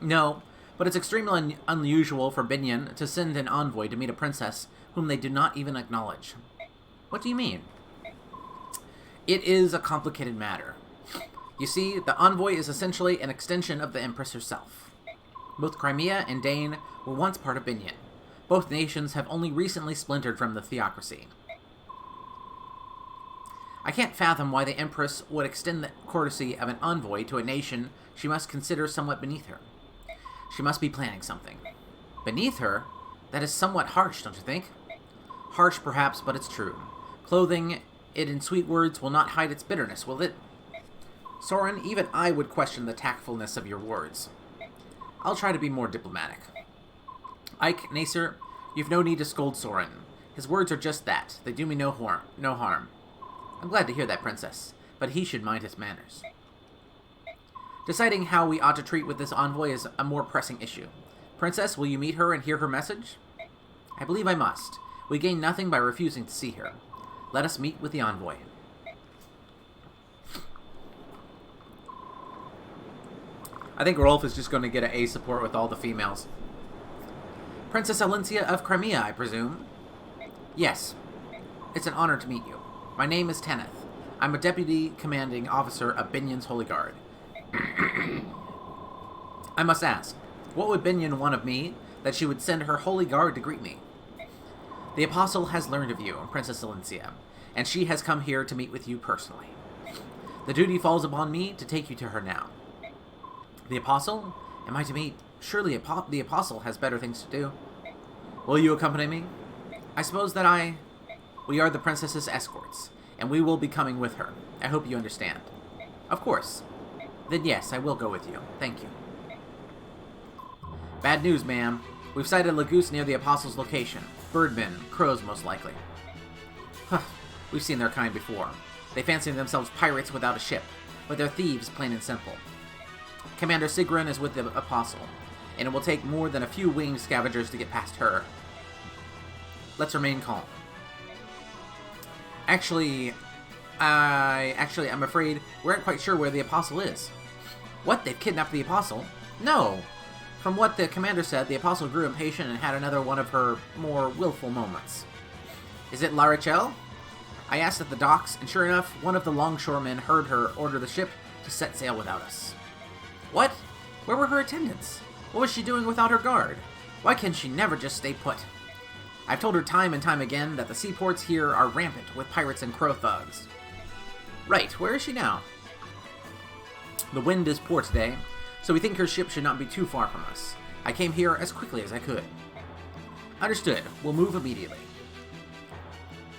No, but it's extremely unusual for Begnion to send an envoy to meet a princess whom they do not even acknowledge. What do you mean? It is a complicated matter. You see, the envoy is essentially an extension of the Empress herself. Both Crimea and Dane were once part of Begnion. Both nations have only recently splintered from the theocracy. I can't fathom why the Empress would extend the courtesy of an envoy to a nation she must consider somewhat beneath her. She must be planning something. Beneath her? That is somewhat harsh, don't you think? Harsh, perhaps, but it's true. Clothing it in sweet words will not hide its bitterness, will it? Soren, even I would question the tactfulness of your words. I'll try to be more diplomatic. Ike, Nacer, you've no need to scold Soren. His words are just that. They do me no harm. I'm glad to hear that, Princess, but he should mind his manners. Deciding how we ought to treat with this envoy is a more pressing issue. Princess, will you meet her and hear her message? I believe I must. We gain nothing by refusing to see her. Let us meet with the envoy. I think ROLF is just going to get an A support with all the females. Princess Alencia of Crimea, I presume? Yes. It's an honor to meet you. My name is Tenneth. I'm a deputy commanding officer of Begnion's Holy Guard. I must ask, what would Begnion want of me that she would send her Holy Guard to greet me? The Apostle has learned of you, Princess Alencia, and she has come here to meet with you personally. The duty falls upon me to take you to her now. The Apostle? Am I to meet? Surely the Apostle has better things to do. Will you accompany me? I suppose that we are the princess's escorts, and we will be coming with her. I hope you understand. Of course. Then yes, I will go with you. Thank you. Bad news, ma'am. We've sighted a goose near the Apostle's location. Birdmen, crows most likely. Huh. We've seen their kind before. They fancy themselves pirates without a ship, but they're thieves, plain and simple. Commander Sigrun is with the Apostle, and it will take more than a few winged scavengers to get past her. Let's remain calm. Actually, I'm afraid we aren't quite sure where the Apostle is. What? They've kidnapped the Apostle? No! From what the commander said, the Apostle grew impatient and had another one of her more willful moments. Is it La Rachel? I asked at the docks, and sure enough, one of the longshoremen heard her order the ship to set sail without us. What? Where were her attendants? What was she doing without her guard? Why can she never just stay put? I've told her time and time again that the seaports here are rampant with pirates and crow thugs. Right, where is she now? The wind is poor today, so we think her ship should not be too far from us. I came here as quickly as I could. Understood. We'll move immediately.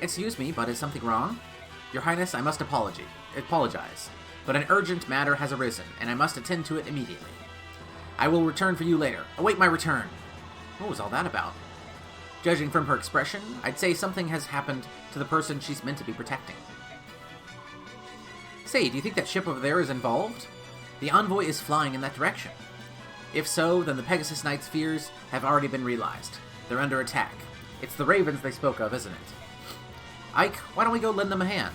Excuse me, but is something wrong? Your Highness, I must apologize, but an urgent matter has arisen, and I must attend to it immediately. I will return for you later. Await my return. What was all that about? Judging from her expression, I'd say something has happened to the person she's meant to be protecting. Say, do you think that ship over there is involved? The envoy is flying in that direction. If so, then the Pegasus Knight's fears have already been realized. They're under attack. It's the Ravens they spoke of, isn't it? Ike, why don't we go lend them a hand?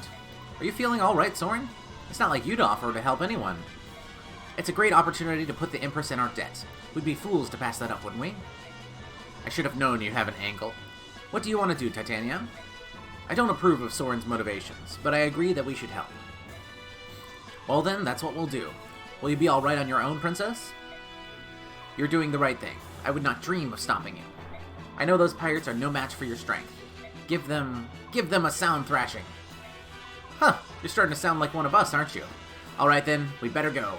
Are you feeling all right, Soren? It's not like you'd offer to help anyone. It's a great opportunity to put the Empress in our debt. We'd be fools to pass that up, wouldn't we? I should have known you'd have an angle. What do you want to do, Titania? I don't approve of Soren's motivations, but I agree that we should help. Well then, that's what we'll do. Will you be all right on your own, Princess? You're doing the right thing. I would not dream of stopping you. I know those pirates are no match for your strength. Give them a sound thrashing. Huh, you're starting to sound like one of us, aren't you? All right then, we better go.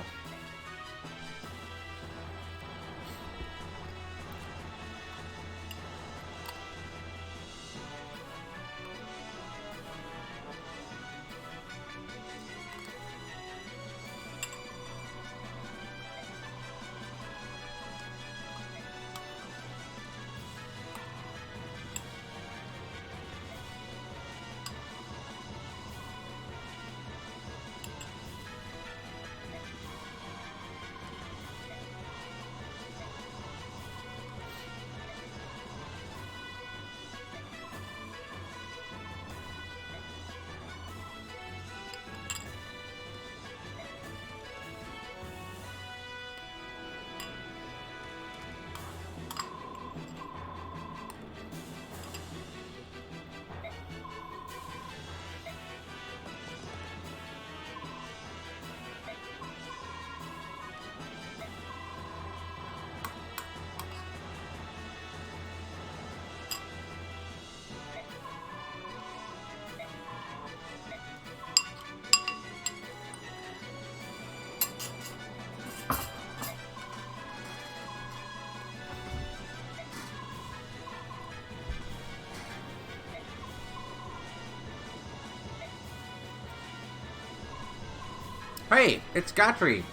Hey, it's Godfrey.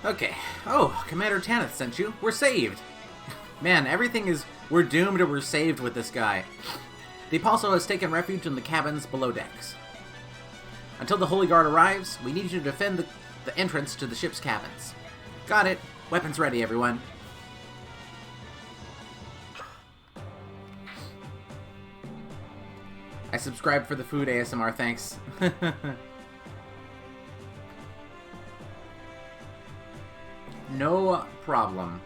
Okay. Oh, Commander Tanith sent you. We're saved. Man, everything is... We're doomed or we're saved with this guy. The Apostle has taken refuge in the cabins below decks. Until the Holy Guard arrives, we need you to defend the entrance to the ship's cabins. Got it. Weapons ready, everyone. I subscribed for the food ASMR, thanks. No problem.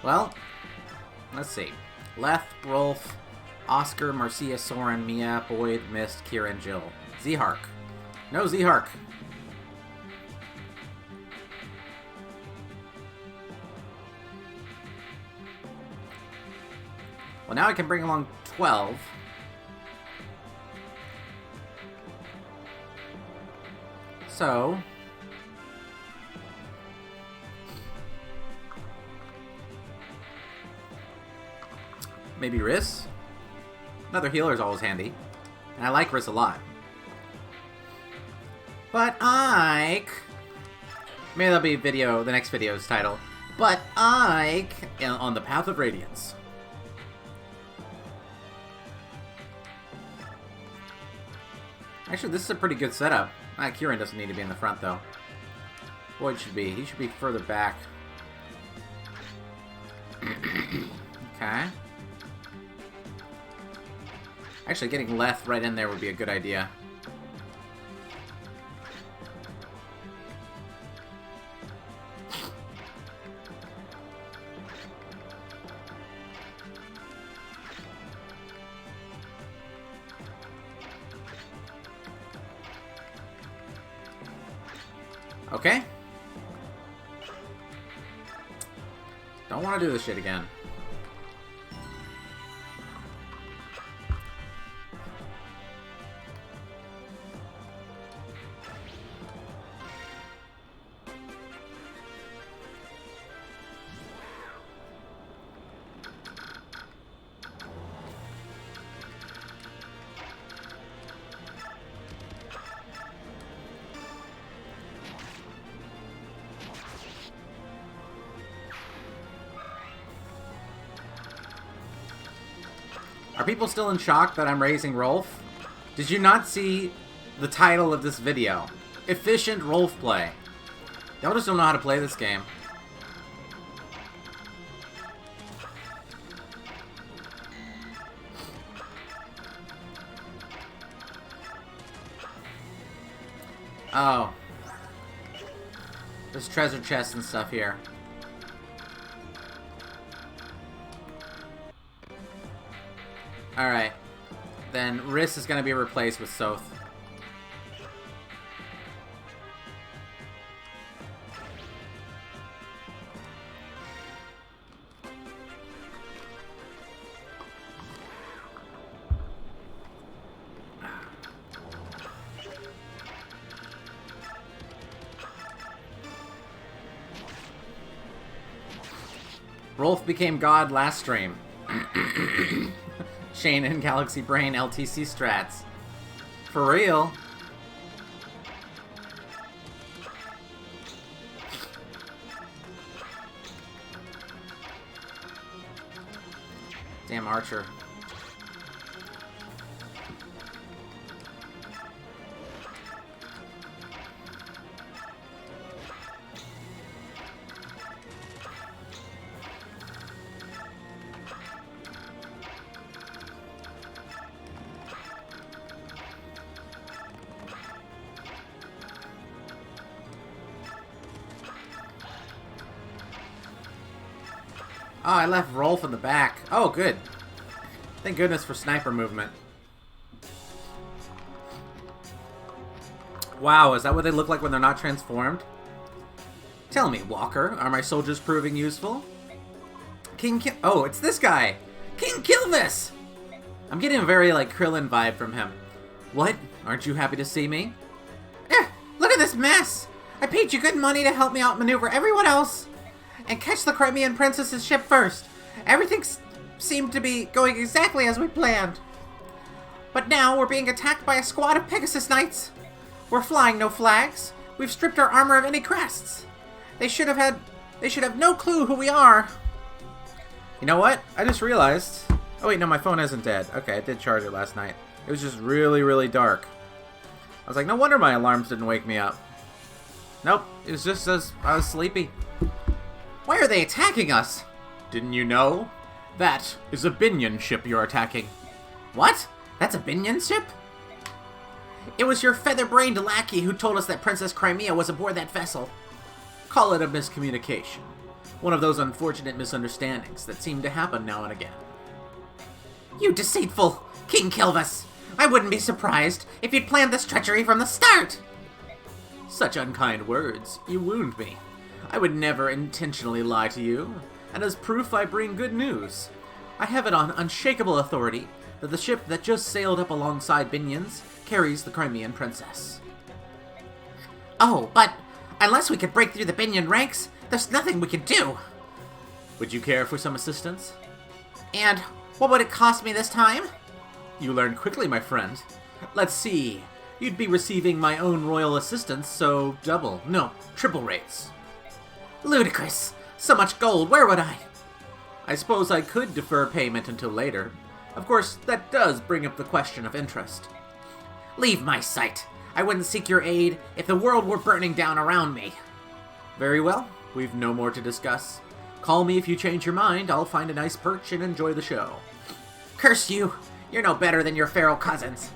Well, let's see. Leth, Rolf, Oscar, Marcia, Soren, Mia, Boyd, Mist, Kieran, Jill. Zehark. No Zehark. Well, now I can bring along 12. So... maybe Riss? Another healer is always handy. And I like Riss a lot. But Ike... maybe that'll be the next video's title. But Ike on the Path of Radiance. Actually, this is a pretty good setup. Kieran doesn't need to be in the front, though. Boyd should be. He should be further back. Okay. Actually, getting Leth right in there would be a good idea. Okay. Don't want to do this shit again. Are people still in shock that I'm raising Rolf? Did you not see the title of this video? Efficient Rolf play. Y'all just don't know how to play this game. Oh. There's treasure chests and stuff here. Alright. Then Riss is going to be replaced with Soth. Rolf became God last stream. Shane and Galaxy Brain LTC strats. For real. Damn Archer. Oh, I left Rolf in the back. Oh, good. Thank goodness for sniper movement. Wow, is that what they look like when they're not transformed? Tell me, Walker, are my soldiers proving useful? Oh, it's this guy! King Kilvis! I'm getting a very, like, Krillin vibe from him. What? Aren't you happy to see me? Eh, look at this mess! I paid you good money to help me outmaneuver everyone else and catch the Crimean princess's ship first. Everything seemed to be going exactly as we planned. But now we're being attacked by a squad of Pegasus Knights. We're flying no flags. We've stripped our armor of any crests. They should have no clue who we are. You know what? I just realized. Oh wait, no, my phone isn't dead. Okay, I did charge it last night. It was just really, really dark. I was like, no wonder my alarms didn't wake me up. Nope, it was just as I was sleepy. Why are they attacking us? Didn't you know? That is a Begnion ship you're attacking. What? That's a Begnion ship? It was your feather-brained lackey who told us that Princess Crimea was aboard that vessel. Call it a miscommunication. One of those unfortunate misunderstandings that seem to happen now and again. You deceitful King Kilvas! I wouldn't be surprised if you'd planned this treachery from the start! Such unkind words. You wound me. I would never intentionally lie to you, and as proof I bring good news. I have it on unshakable authority that the ship that just sailed up alongside Begnion's carries the Crimean princess. Oh, but unless we could break through the Begnion ranks, there's nothing we can do. Would you care for some assistance? And what would it cost me this time? You learn quickly, my friend. Let's see. You'd be receiving my own royal assistance, so triple rates. Ludicrous! So much gold, where would I? I suppose I could defer payment until later. Of course, that does bring up the question of interest. Leave my sight. I wouldn't seek your aid if the world were burning down around me. Very well. We've no more to discuss. Call me if you change your mind. I'll find a nice perch and enjoy the show. Curse you! You're no better than your feral cousins.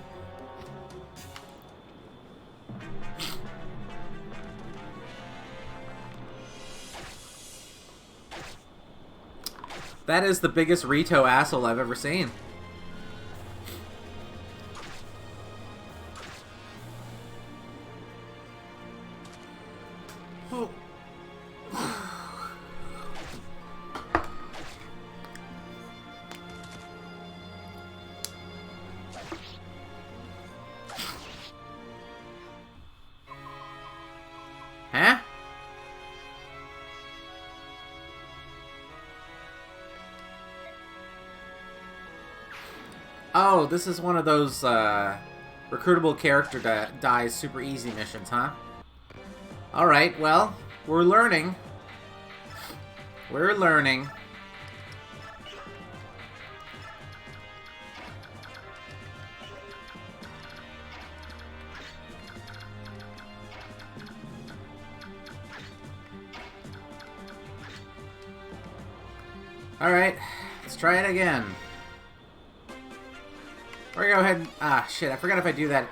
That is the biggest Rito asshole I've ever seen. Oh. Huh? Oh, this is one of those recruitable character dies super easy missions, huh? Alright, well, we're learning. We're learning. Alright, let's try it again. We're gonna go ahead and... Ah, shit, I forgot if I do that,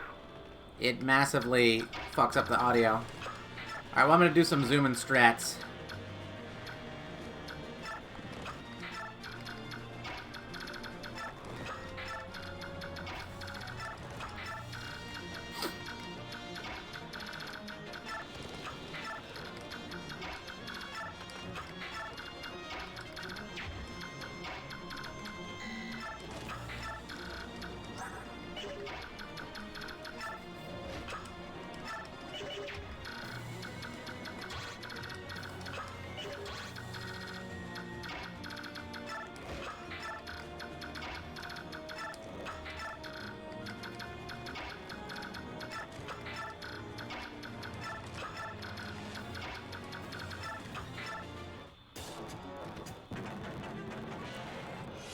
it massively fucks up the audio. Alright, well, I'm gonna do some zoom and strats.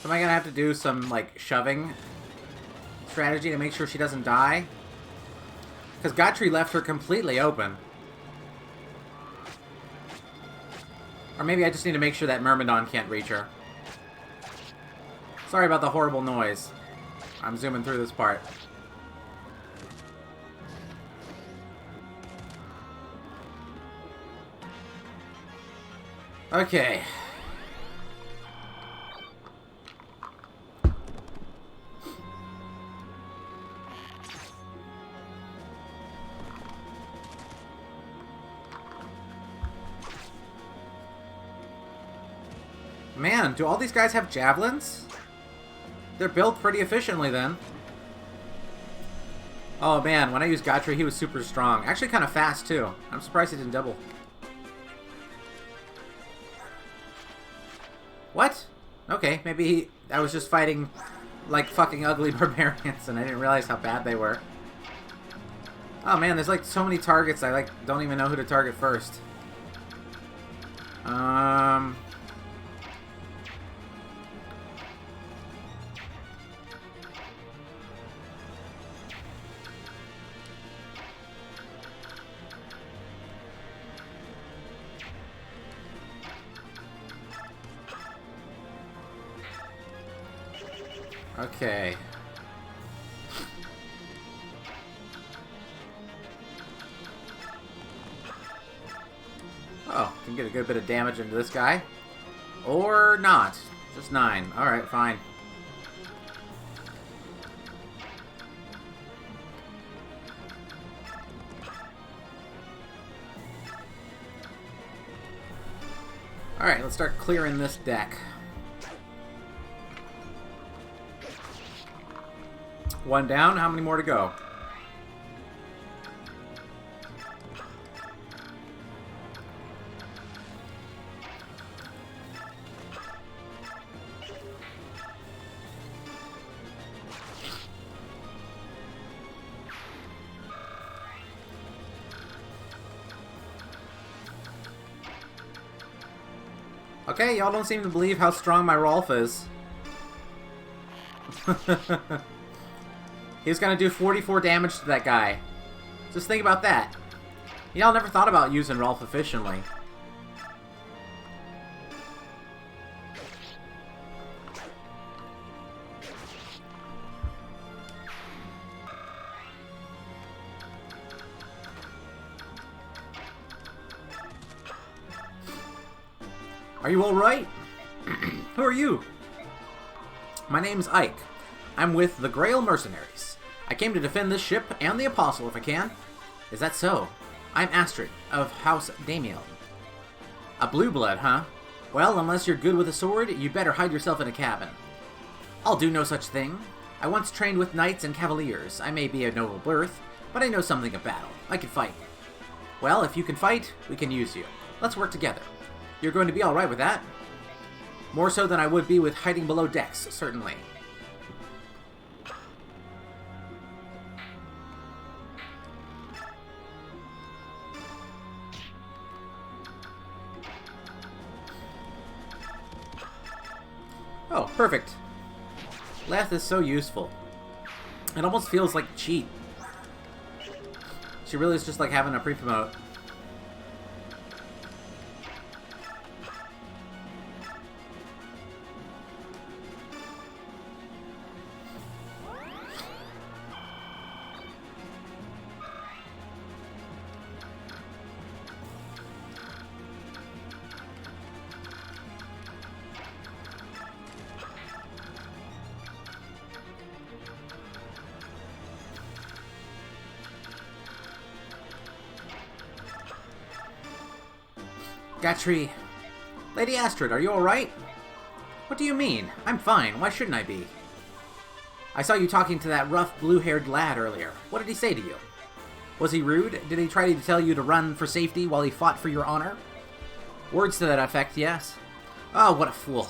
So am I gonna have to do some, like, shoving strategy to make sure she doesn't die? Because Gotri left her completely open. Or maybe I just need to make sure that Myrmidon can't reach her. Sorry about the horrible noise. I'm zooming through this part. Okay. Man, do all these guys have javelins? They're built pretty efficiently then. Oh man, when I used Gotri, he was super strong. Actually kind of fast too. I'm surprised he didn't double. What? Okay, maybe I was just fighting like fucking ugly barbarians and I didn't realize how bad they were. Oh man, there's like so many targets I like don't even know who to target first. Okay. Oh, can get a good bit of damage into this guy. Or not. Just 9. Alright, fine. Alright, let's start clearing this deck. One down, how many more to go? Okay, y'all don't seem to believe how strong my ROLF is. He's gonna do 44 damage to that guy. Just think about that. Y'all never thought about using ROLF efficiently. Are you alright? Who are you? My name's Ike. I'm with the Grail Mercenaries. I came to defend this ship and the Apostle if I can. Is that so? I'm Astrid, of House Damiel. A blue blood, huh? Well, unless you're good with a sword, you'd better hide yourself in a cabin. I'll do no such thing. I once trained with knights and cavaliers. I may be of noble birth, but I know something of battle. I can fight. Well, if you can fight, we can use you. Let's work together. You're going to be alright with that? More so than I would be with hiding below decks, certainly. Oh, perfect. Leth is so useful. It almost feels like cheat. She really is just like having a pre-promote. Gatry. Lady Astrid, are you alright? What do you mean? I'm fine. Why shouldn't I be? I saw you talking to that rough, blue-haired lad earlier. What did he say to you? Was he rude? Did he try to tell you to run for safety while he fought for your honor? Words to that effect, yes. Oh, what a fool.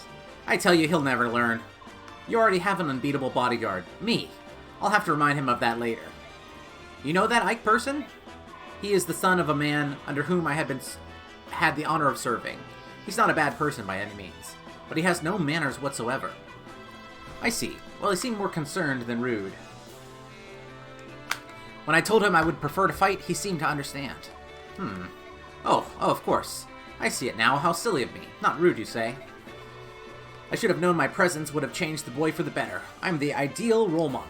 I tell you, he'll never learn. You already have an unbeatable bodyguard. Me. I'll have to remind him of that later. You know that Ike person? He is the son of a man under whom I had the honor of serving. He's not a bad person by any means, but he has no manners whatsoever. I see. Well, he seemed more concerned than rude. When I told him I would prefer to fight, he seemed to understand. Oh, of course. I see it now. How silly of me. Not rude, you say? I should have known my presence would have changed the boy for the better. I'm the ideal role model.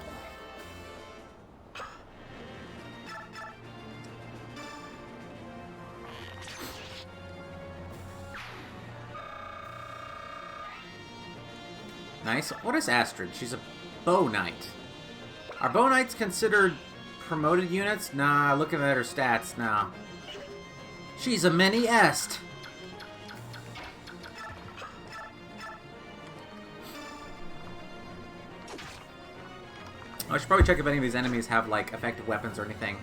Nice. What is Astrid? She's a bow knight. Are bow knights considered promoted units? Nah, looking at her stats, nah. She's a mini est. I should probably check if any of these enemies have, like, effective weapons or anything.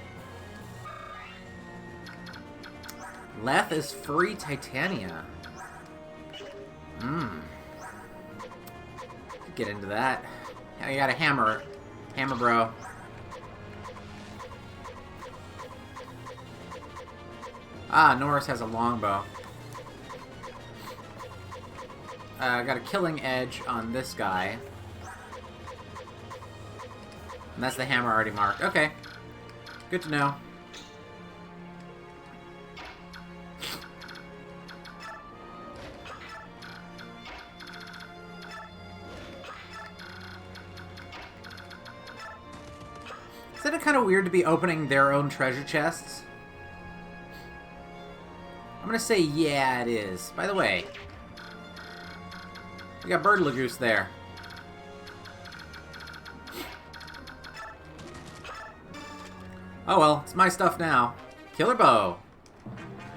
Leth is free Titania. Get into that. I got a hammer. Hammer, bro. Ah, Norris has a longbow. I got a killing edge on this guy. And that's the hammer already marked. Okay. Good to know. Isn't it kind of weird to be opening their own treasure chests? I'm gonna say yeah, it is. By the way, we got Bird Lagoose there. Oh well, it's my stuff now. Killer bow.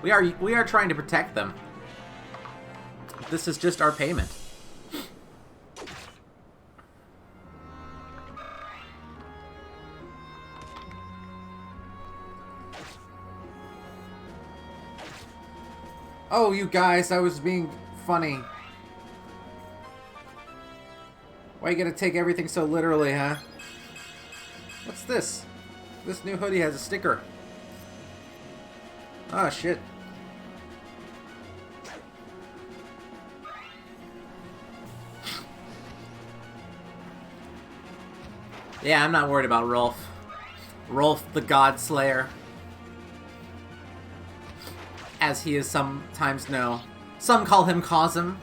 We are trying to protect them. This is just our payment. Oh, you guys, I was being funny. Why you gotta take everything so literally, huh? What's this? This new hoodie has a sticker. Oh, shit. Yeah, I'm not worried about ROLF. ROLF the God Slayer. As he is sometimes known. Some call him Cosm.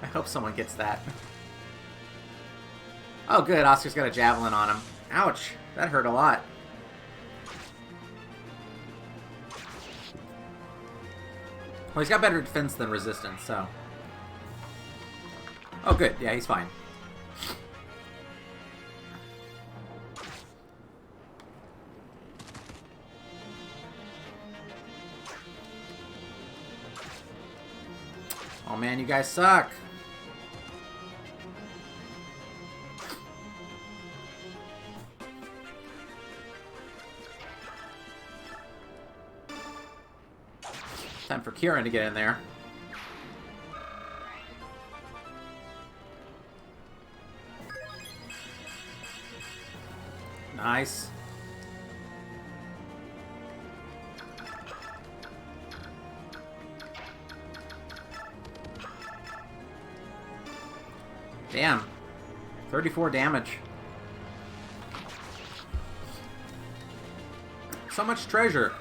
I hope someone gets that. Oh good, Oscar's got a javelin on him. Ouch, that hurt a lot. Well, he's got better defense than resistance, so... Oh good, yeah, he's fine. Oh man, you guys suck. Time for Kieran to get in there. Nice. Damn. 34 damage. So much treasure.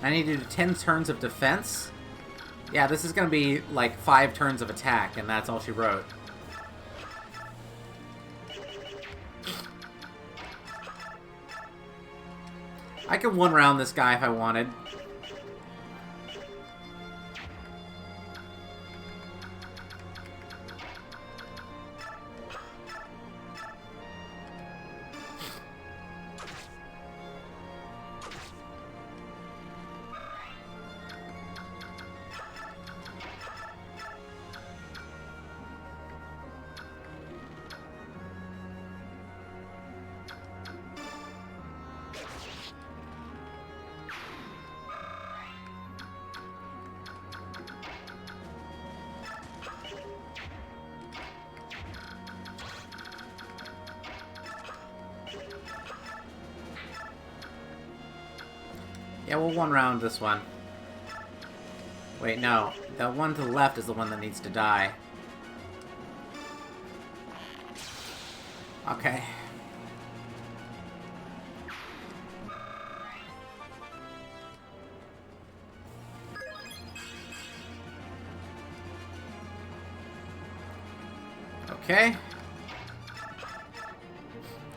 I need to do 10 turns of defense. Yeah, this is going to be like 5 turns of attack, and that's all she wrote. I could one-round this guy if I wanted. Yeah, we'll one-round this one. Wait, no. The one to the left is the one that needs to die. Okay. Okay.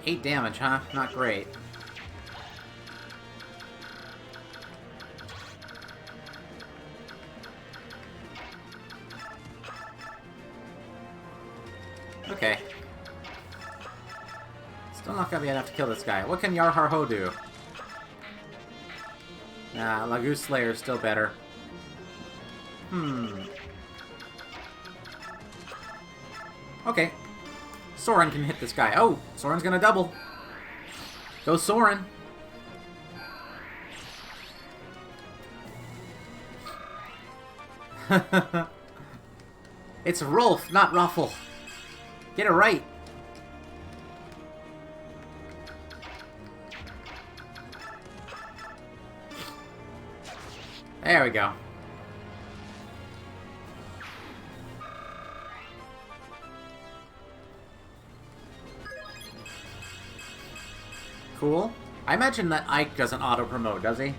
8 damage, huh? Not great. Okay. Still not gonna be enough to kill this guy. What can Yarhar Ho do? Nah, Lagoose Slayer is still better. Okay. Soren can hit this guy. Oh, Soren's gonna double. Go Soren. It's Rolf, not Ruffle. Get it right. There we go. Cool. I imagine that Ike doesn't auto-promote, does he?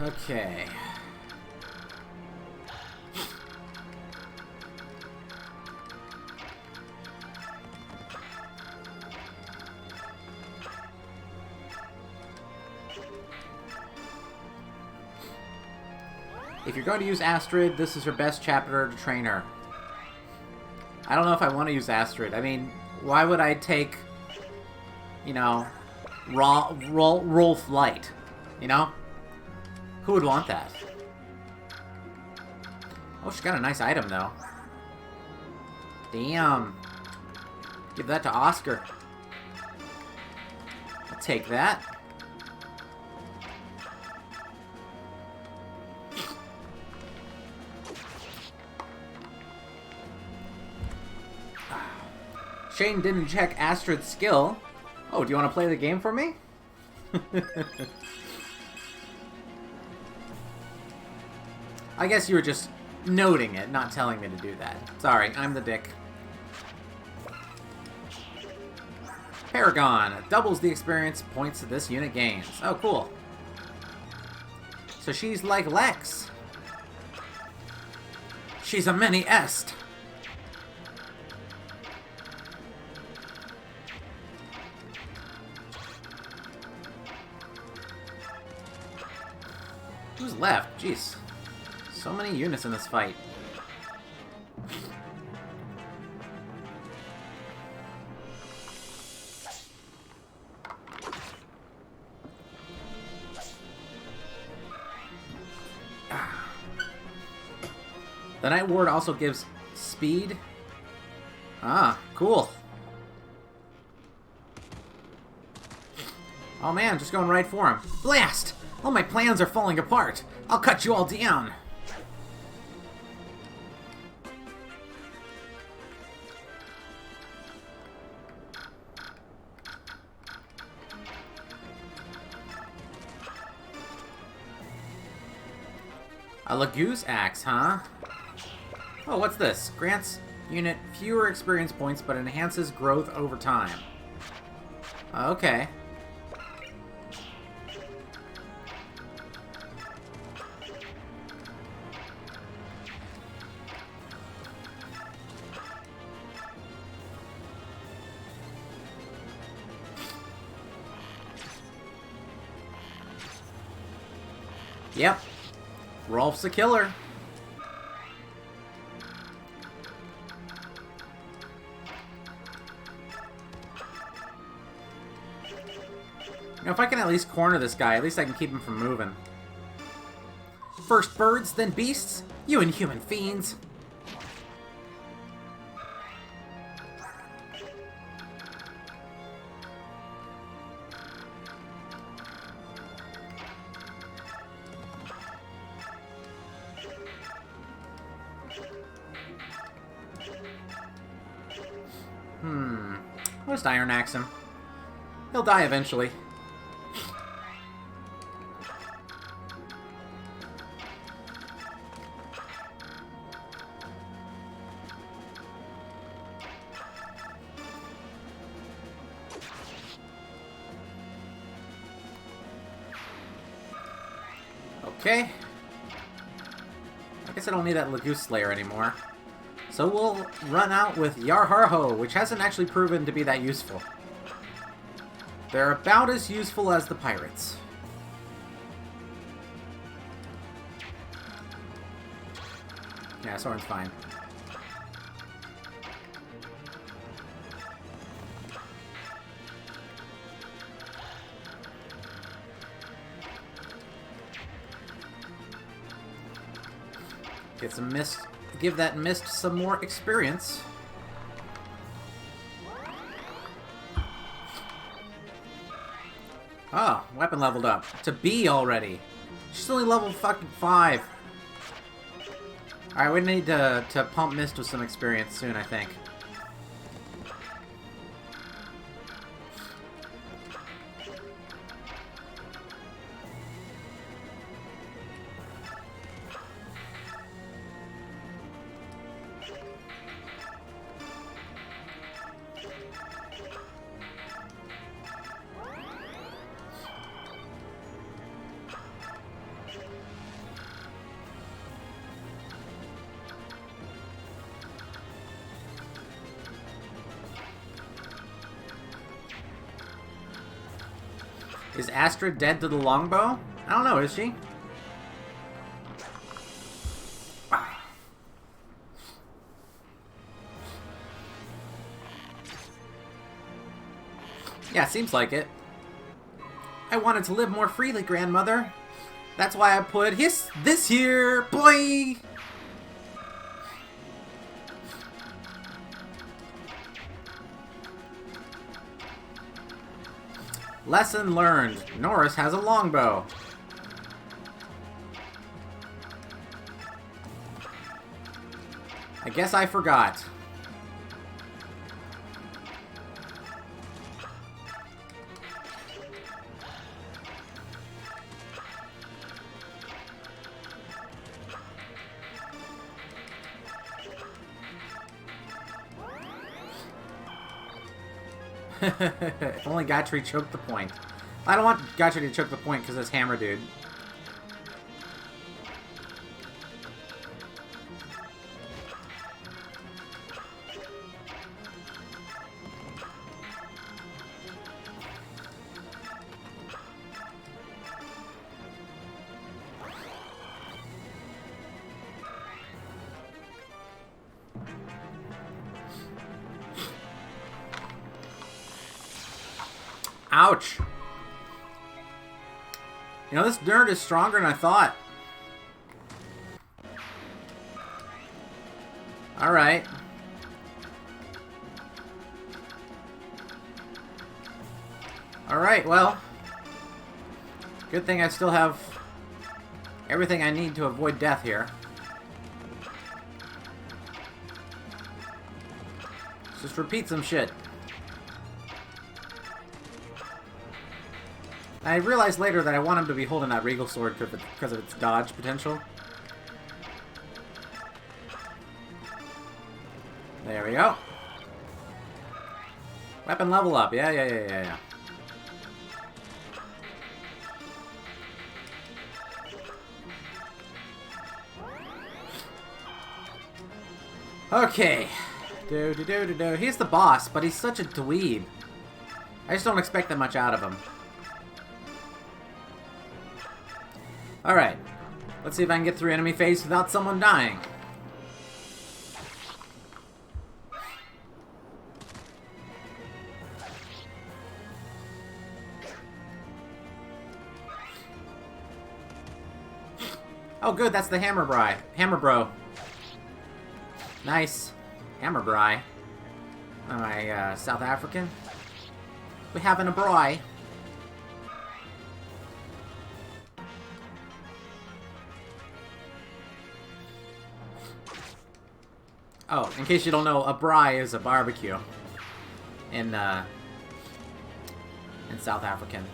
Okay. If you're going to use Astrid, this is her best chapter to train her. I don't know if I want to use Astrid. I mean, why would I take, you know, Rolf Light? You know? Who would want that? Oh, she got a nice item, though. Damn. Give that to Oscar. I'll take that. Shane didn't check Astrid's skill. Oh, do you want to play the game for me? I guess you were just noting it, not telling me to do that. Sorry, I'm the dick. Paragon doubles the experience points that this unit gains. Oh, cool. So she's like Lex. She's a mini Est. Who's left? Jeez. So many units in this fight. The Night Ward also gives speed. Ah, cool. Oh man, just going right for him. Blast! All my plans are falling apart. I'll cut you all down. A Lagoose Axe, huh? Oh, what's this? Grants unit fewer experience points, but enhances growth over time. Okay. Yep. Rolf's a killer. You know, if I can at least corner this guy, at least I can keep him from moving. First birds, then beasts? You inhuman fiends! I'll just Iron Axe him. He'll die eventually. Okay. I guess I don't need that Lagoose Slayer anymore. So we'll run out with Yarharho, which hasn't actually proven to be that useful. They're about as useful as the pirates. Yeah, Soren's fine. give that mist some more experience. Oh, weapon leveled up to B already. She's only level fucking 5. Alright, we need to pump Mist with some experience soon, I think. Is Astrid dead to the longbow? I don't know, is she? Yeah, seems like it. I wanted to live more freely, grandmother. That's why I put this here, boy! Lesson learned. Norris has a longbow. I guess I forgot. If only Gotri choked the point. I don't want Gotri to choke the point because it's Hammer Dude. Ouch. You know, this nerd is stronger than I thought. Alright. Alright, well. Good thing I still have everything I need to avoid death here. Let's just repeat some shit. I realized later that I want him to be holding that Regal Sword because of its dodge potential. There we go. Weapon level up. Yeah. Okay. He's the boss, but he's such a dweeb. I just don't expect that much out of him. Alright, let's see if I can get through enemy phase without someone dying. Oh good, that's the Hammer Bro. Nice. Hammer Bry. Am I South African? We having a bry. Oh, in case you don't know, a braai is a barbecue in South African.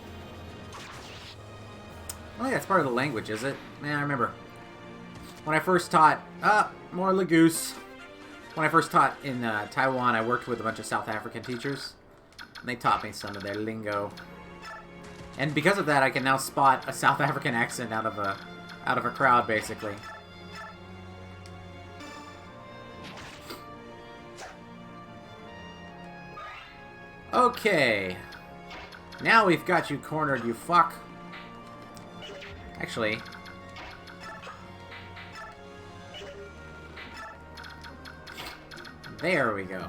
I think that's part of the language, is it? Man, I remember when I first taught. More Lagoose. When I first taught in Taiwan, I worked with a bunch of South African teachers, and they taught me some of their lingo. And because of that, I can now spot a South African accent out of a crowd, basically. Okay. Now we've got you cornered, you fuck. Actually. There we go.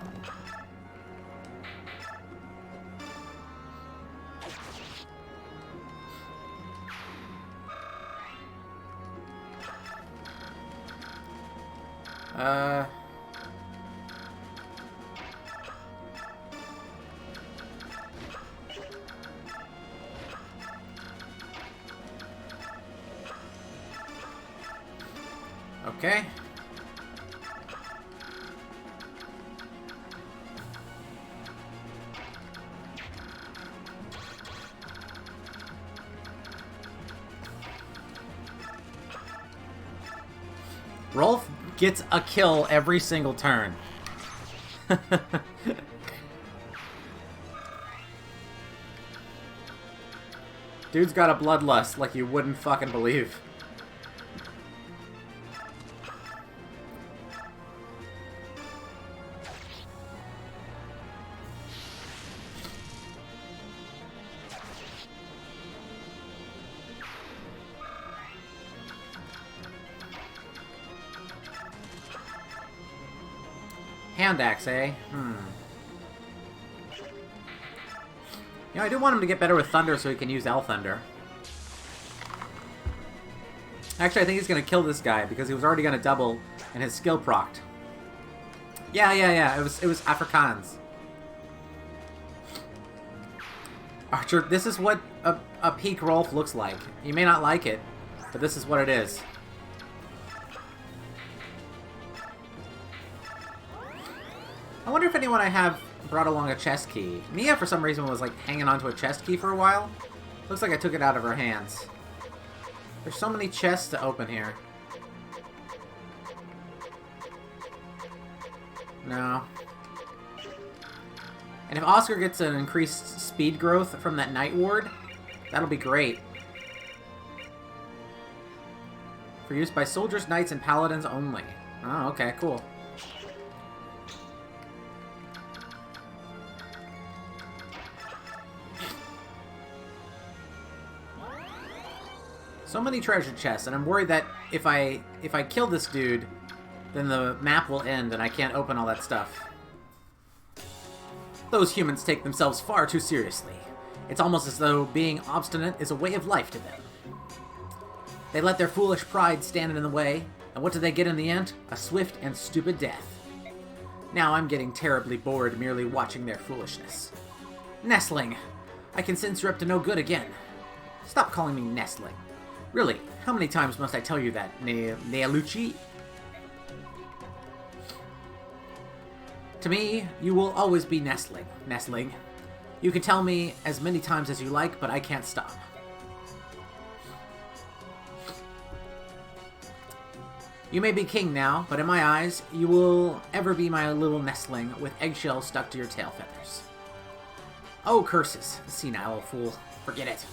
Okay. ROLF gets a kill every single turn. Dude's got a bloodlust like you wouldn't fucking believe. Hand axe, eh? You know, I do want him to get better with Thunder so he can use L Thunder. Actually, I think he's going to kill this guy because he was already going to double and his skill procced. Yeah. It was Afrikaans. Archer, this is what a peak ROLF looks like. You may not like it, but this is what it is. I wonder if anyone I have brought along a chest key. Mia, for some reason, was like hanging onto a chest key for a while. Looks like I took it out of her hands. There's so many chests to open here. No. And if Oscar gets an increased speed growth from that Night Ward, that'll be great. For use by soldiers, knights, and paladins only. Oh, okay, cool. So many treasure chests, and I'm worried that if I kill this dude, then the map will end and I can't open all that stuff. Those humans take themselves far too seriously. It's almost as though being obstinate is a way of life to them. They let their foolish pride stand in the way, and what do they get in the end? A swift and stupid death. Now I'm getting terribly bored merely watching their foolishness. Nestling! I can sense you're up to no good again. Stop calling me Nestling. Really, how many times must I tell you that, Nealucci? To me, you will always be Nestling. You can tell me as many times as you like, but I can't stop. You may be king now, but in my eyes, you will ever be my little nestling with eggshells stuck to your tail feathers. Oh, curses, senile old fool. Forget it.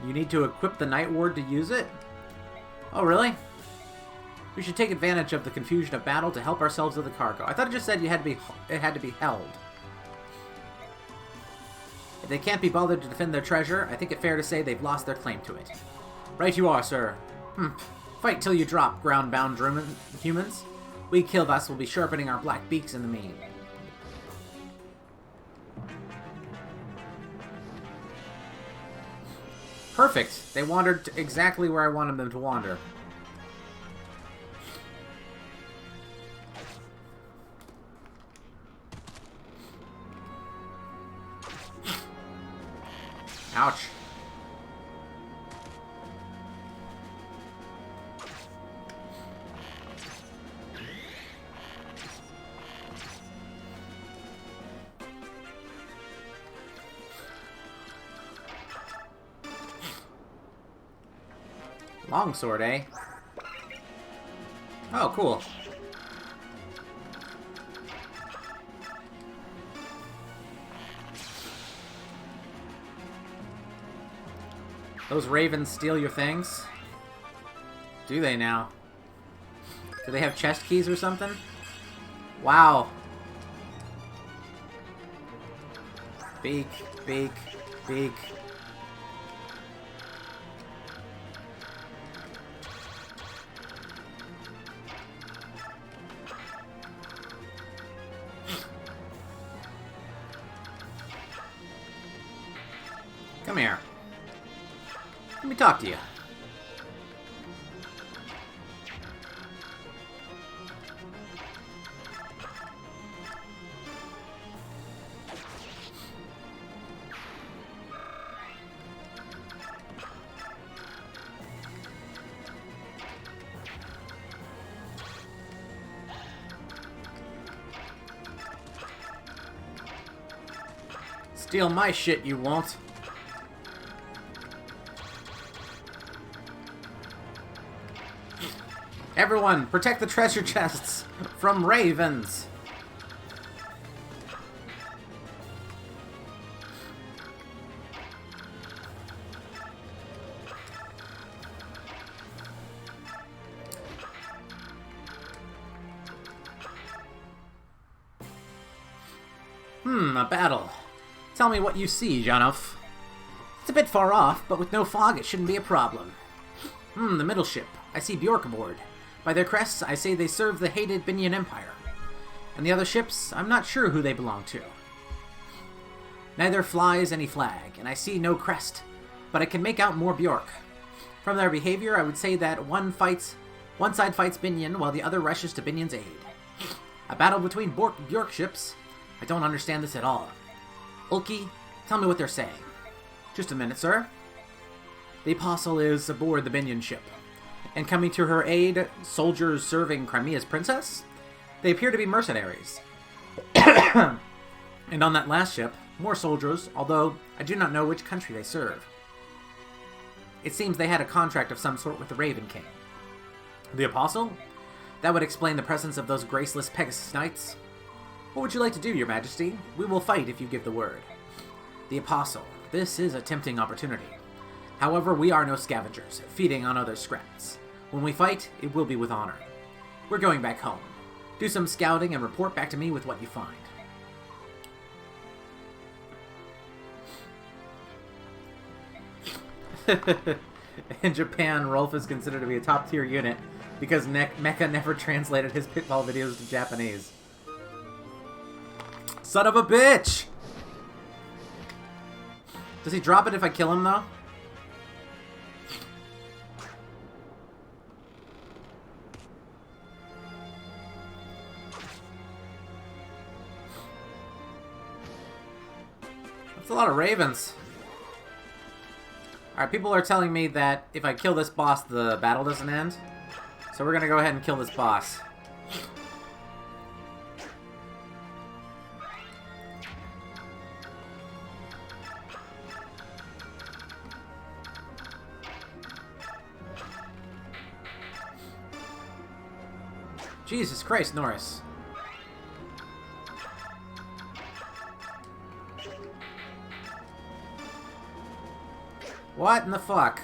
You need to equip the Night Ward to use it? Oh, really? We should take advantage of the confusion of battle to help ourselves with the cargo. I thought it just said it had to be held. If they can't be bothered to defend their treasure, I think it fair to say they've lost their claim to it. Right you are, sir. Fight till you drop, ground-bound humans. We kill thus will be sharpening our black beaks in the mean. Perfect. They wandered to exactly where I wanted them to wander. Ouch. Longsword, eh? Oh, cool. Those ravens steal your things? Do they now? Do they have chest keys or something? Wow. Beak, beak, beak. Come here. Let me talk to you. Steal my shit, you won't. Everyone, protect the treasure chests from ravens. A battle. Tell me what you see, Janov. It's a bit far off, but with no fog it shouldn't be a problem. The middle ship. I see Bjork aboard. By their crests, I say they serve the hated Begnion Empire. And the other ships, I'm not sure who they belong to. Neither flies any flag, and I see no crest, but I can make out more Bjork. From their behavior, I would say that one side fights Begnion, while the other rushes to Begnion's aid. A battle between Bjork ships? I don't understand this at all. Ulki, tell me what they're saying. Just a minute, sir. The Apostle is aboard the Begnion ship, and coming to her aid, soldiers serving Crimea's princess? They appear to be mercenaries. And on that last ship, more soldiers, although I do not know which country they serve. It seems they had a contract of some sort with the Raven King. The Apostle? That would explain the presence of those graceless Pegasus Knights. What would you like to do, Your Majesty? We will fight if you give the word. The Apostle. This is a tempting opportunity. However, we are no scavengers, feeding on other scraps. When we fight, it will be with honor. We're going back home. Do some scouting and report back to me with what you find. In Japan, ROLF is considered to be a top-tier unit because Mecha never translated his Pitfall videos to Japanese. Son of a bitch! Does he drop it if I kill him, though? That's a lot of ravens. Alright, people are telling me that if I kill this boss, the battle doesn't end. So we're gonna go ahead and kill this boss. Jesus Christ, Norris. What in the fuck?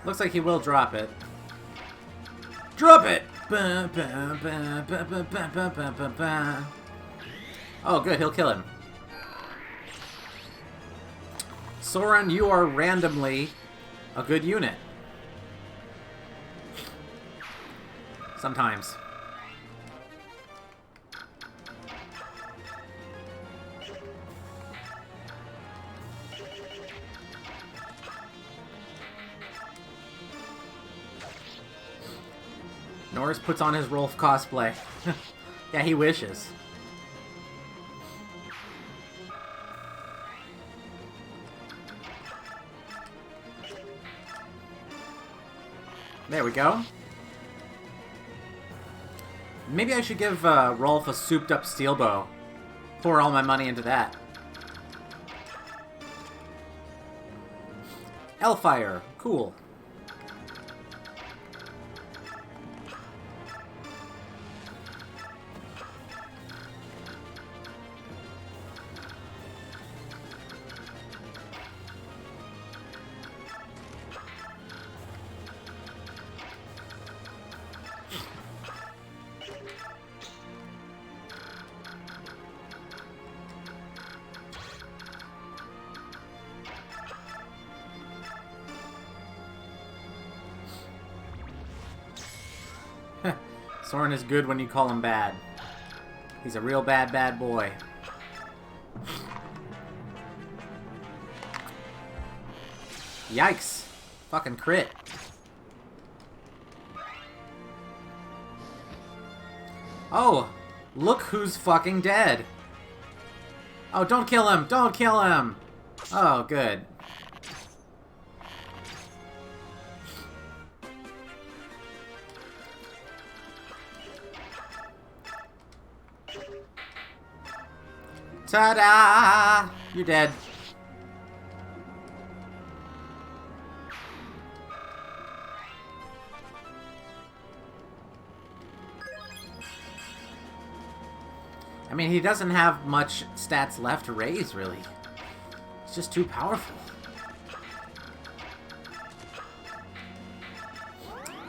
Looks like he will drop it. Drop it! Oh, good. He'll kill him. Soren, you are randomly a good unit. Sometimes. Norris puts on his ROLF cosplay. Yeah, he wishes. There we go. Maybe I should give ROLF a souped-up steel bow. Pour all my money into that. Hellfire. Cool. Soren is good when you call him bad. He's a real bad, bad boy. Yikes. Fucking crit. Oh, look who's fucking dead. Oh, don't kill him! Don't kill him! Oh, good. Ta-da! You're dead. I mean, he doesn't have much stats left to raise, really. He's just too powerful.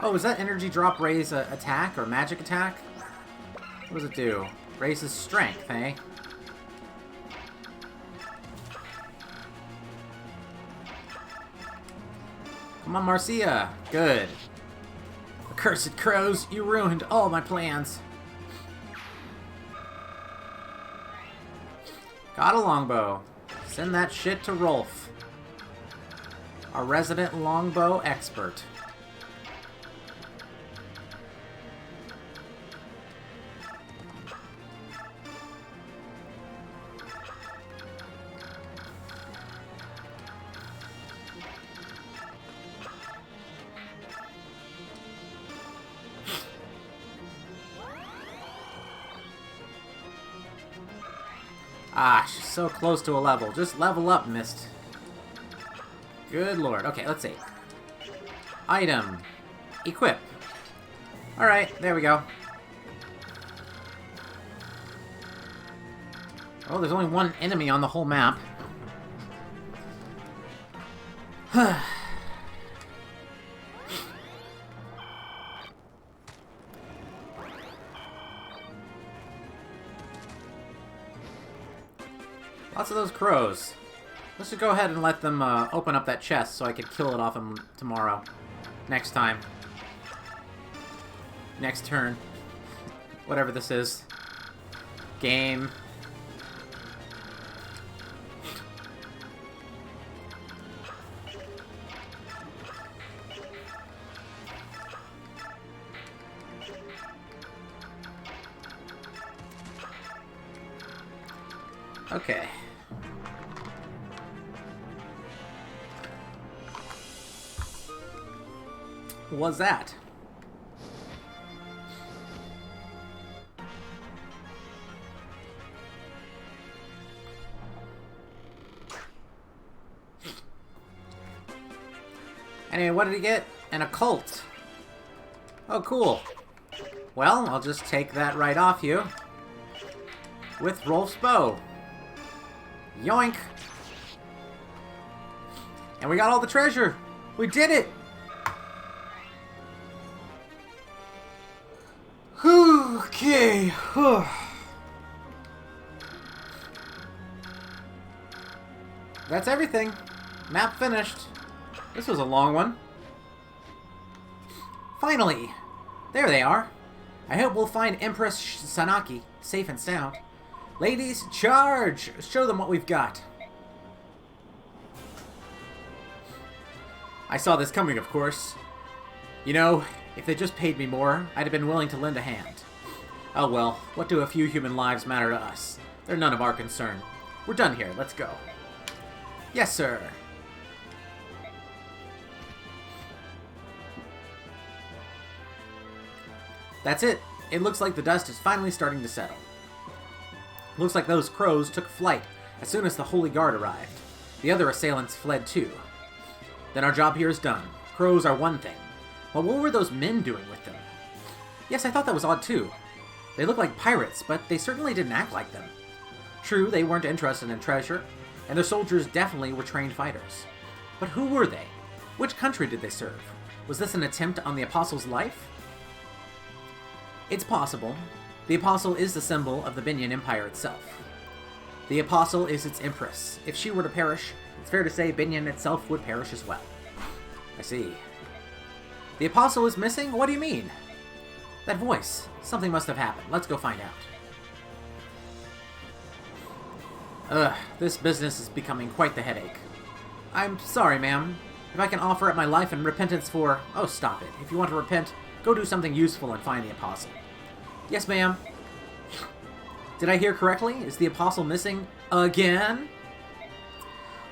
Oh, is that energy drop raise a attack or magic attack? What does it do? Raises strength, eh? Come on, Marcia. Good. Accursed crows, you ruined all my plans. Got a longbow. Send that shit to ROLF. Our resident longbow expert. Ah, she's so close to a level. Just level up, Mist. Good lord. Okay, let's see. Item. Equip. Alright, there we go. Oh, there's only one enemy on the whole map. Lots of those crows. Let's just go ahead and let them open up that chest so I can kill it off them tomorrow. Next time. Next turn. Whatever this is. Game. Okay. What was that? Anyway, what did he get? An occult. Oh, cool. Well, I'll just take that right off you. With ROLF's bow. Yoink! And we got all the treasure! We did it! Okay. That's everything. Map finished. This was a long one. Finally! There they are. I hope we'll find Empress Sanaki safe and sound. Ladies, charge! Show them what we've got. I saw this coming, of course. You know, if they just paid me more, I'd have been willing to lend a hand. Oh well, what do a few human lives matter to us? They're none of our concern. We're done here, let's go. Yes, sir. That's it. It looks like the dust is finally starting to settle. Looks like those crows took flight as soon as the Holy Guard arrived. The other assailants fled too. Then our job here is done. Crows are one thing. But what were those men doing with them? Yes, I thought that was odd too. They looked like pirates, but they certainly didn't act like them. True, they weren't interested in treasure, and their soldiers definitely were trained fighters. But who were they? Which country did they serve? Was this an attempt on the Apostle's life? It's possible. The Apostle is the symbol of the Begnion Empire itself. The Apostle is its empress. If she were to perish, it's fair to say Begnion itself would perish as well. I see. The Apostle is missing? What do you mean? That voice. Something must have happened. Let's go find out. Ugh, this business is becoming quite the headache. I'm sorry, ma'am. If I can offer up my life in repentance for... Oh, stop it. If you want to repent, go do something useful and find the Apostle. Yes, ma'am. Did I hear correctly? Is the Apostle missing again?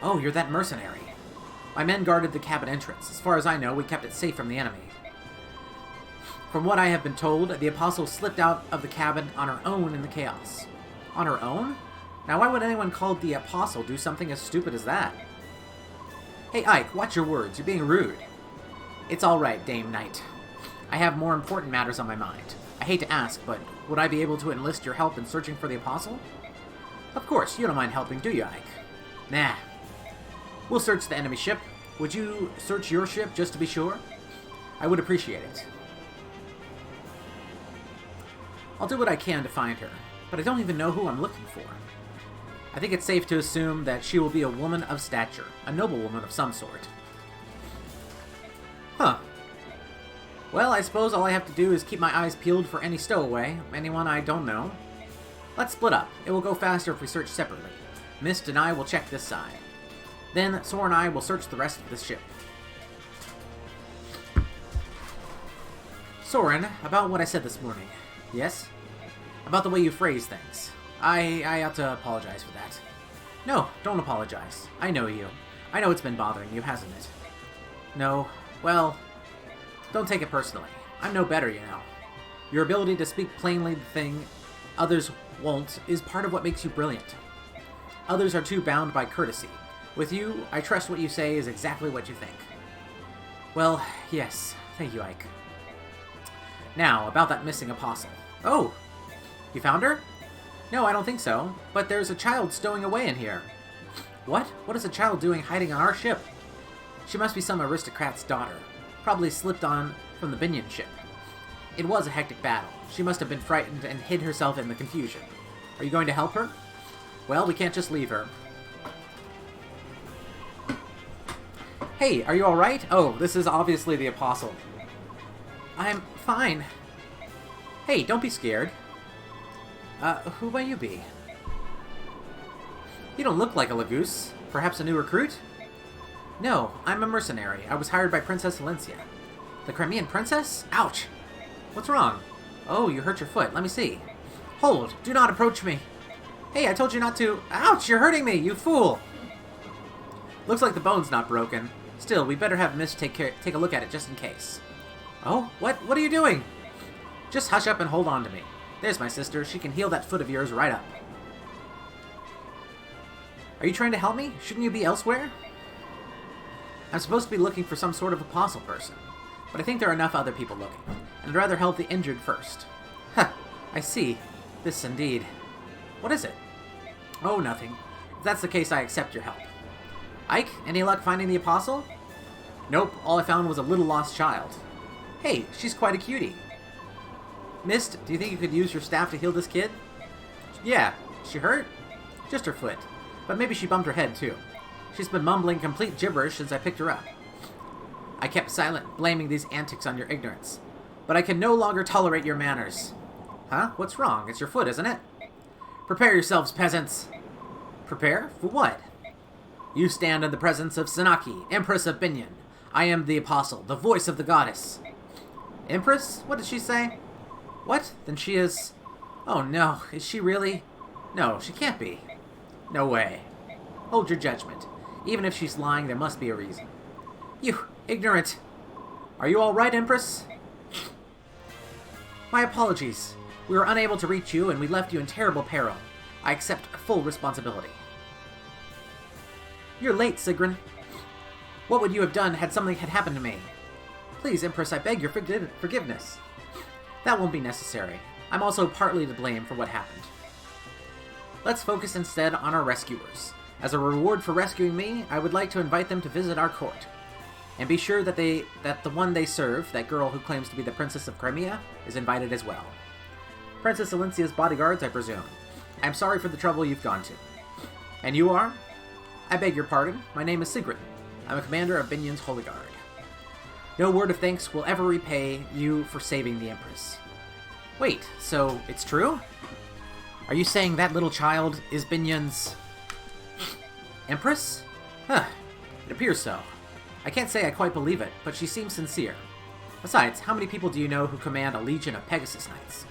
Oh, you're that mercenary. My men guarded the cabin entrance. As far as I know, we kept it safe from the enemy. From what I have been told, the Apostle slipped out of the cabin on her own in the chaos. On her own? Now, why would anyone called the Apostle do something as stupid as that? Hey, Ike, watch your words. You're being rude. It's all right, Dame Knight. I have more important matters on my mind. I hate to ask, but would I be able to enlist your help in searching for the Apostle? Of course, you don't mind helping, do you, Ike? Nah. We'll search the enemy ship. Would you search your ship just to be sure? I would appreciate it. I'll do what I can to find her, but I don't even know who I'm looking for. I think it's safe to assume that she will be a woman of stature, a noblewoman of some sort. Huh. Well, I suppose all I have to do is keep my eyes peeled for any stowaway, anyone I don't know. Let's split up. It will go faster if we search separately. Mist and I will check this side. Then Sora and I will search the rest of the ship. Soren, about what I said this morning. Yes? About the way you phrase things. I ought to apologize for that. No, don't apologize. I know you. I know it's been bothering you, hasn't it? No, well, don't take it personally. I'm no better, you know. Your ability to speak plainly the thing others won't is part of what makes you brilliant. Others are too bound by courtesy. With you, I trust what you say is exactly what you think. Well, yes. Thank you, Ike. Now, about that missing Apostle. Oh! You found her? No, I don't think so. But there's a child stowing away in here. What? What is a child doing hiding on our ship? She must be some aristocrat's daughter. Probably slipped on from the Begnion ship. It was a hectic battle. She must have been frightened and hid herself in the confusion. Are you going to help her? Well, we can't just leave her. Hey, are you alright? Oh, this is obviously the Apostle. I'm fine. Hey, don't be scared. Who might you be? You don't look like a Lagoose. Perhaps a new recruit? No, I'm a mercenary. I was hired by Princess Valencia. The Crimean princess? Ouch! What's wrong? Oh, you hurt your foot. Let me see. Hold! Do not approach me! Hey, I told you not to... Ouch! You're hurting me, you fool! Looks like the bone's not broken. Still, we better have Mist take a look at it just in case. Oh? What are you doing? Just hush up and hold on to me. There's my sister. She can heal that foot of yours right up. Are you trying to help me? Shouldn't you be elsewhere? I'm supposed to be looking for some sort of apostle person, but I think there are enough other people looking, and I'd rather help the injured first. Huh, I see. This indeed. What is it? Oh, nothing. If that's the case, I accept your help. Ike, any luck finding the apostle? Nope, all I found was a little lost child. Hey, she's quite a cutie. Mist, do you think you could use your staff to heal this kid? Yeah. Is she hurt? Just her foot. But maybe she bumped her head, too. She's been mumbling complete gibberish since I picked her up. I kept silent, blaming these antics on your ignorance. But I can no longer tolerate your manners. Huh? What's wrong? It's your foot, isn't it? Prepare yourselves, peasants. Prepare? For what? You stand in the presence of Sanaki, Empress of Begnion. I am the Apostle, the voice of the goddess. Empress? What did she say? What? Then she is... Oh no, is she really? No, she can't be. No way. Hold your judgment. Even if she's lying, there must be a reason. You ignorant! Are you all right, Empress? My apologies. We were unable to reach you, and we left you in terrible peril. I accept full responsibility. You're late, Sigrun. What would you have done had something had happened to me? Please, Empress, I beg your forgiveness. That won't be necessary. I'm also partly to blame for what happened. Let's focus instead on our rescuers. As a reward for rescuing me, I would like to invite them to visit our court. And be sure that the one they serve, that girl who claims to be the Princess of Crimea, is invited as well. Princess Valencia's bodyguards, I presume. I'm sorry for the trouble you've gone to. And you are? I beg your pardon. My name is Sigrun. I'm a commander of Begnion's Holy Guard. No word of thanks will ever repay you for saving the Empress. Wait, so it's true? Are you saying that little child is Begnion's... Empress? Huh, it appears so. I can't say I quite believe it, but she seems sincere. Besides, how many people do you know who command a legion of Pegasus Knights?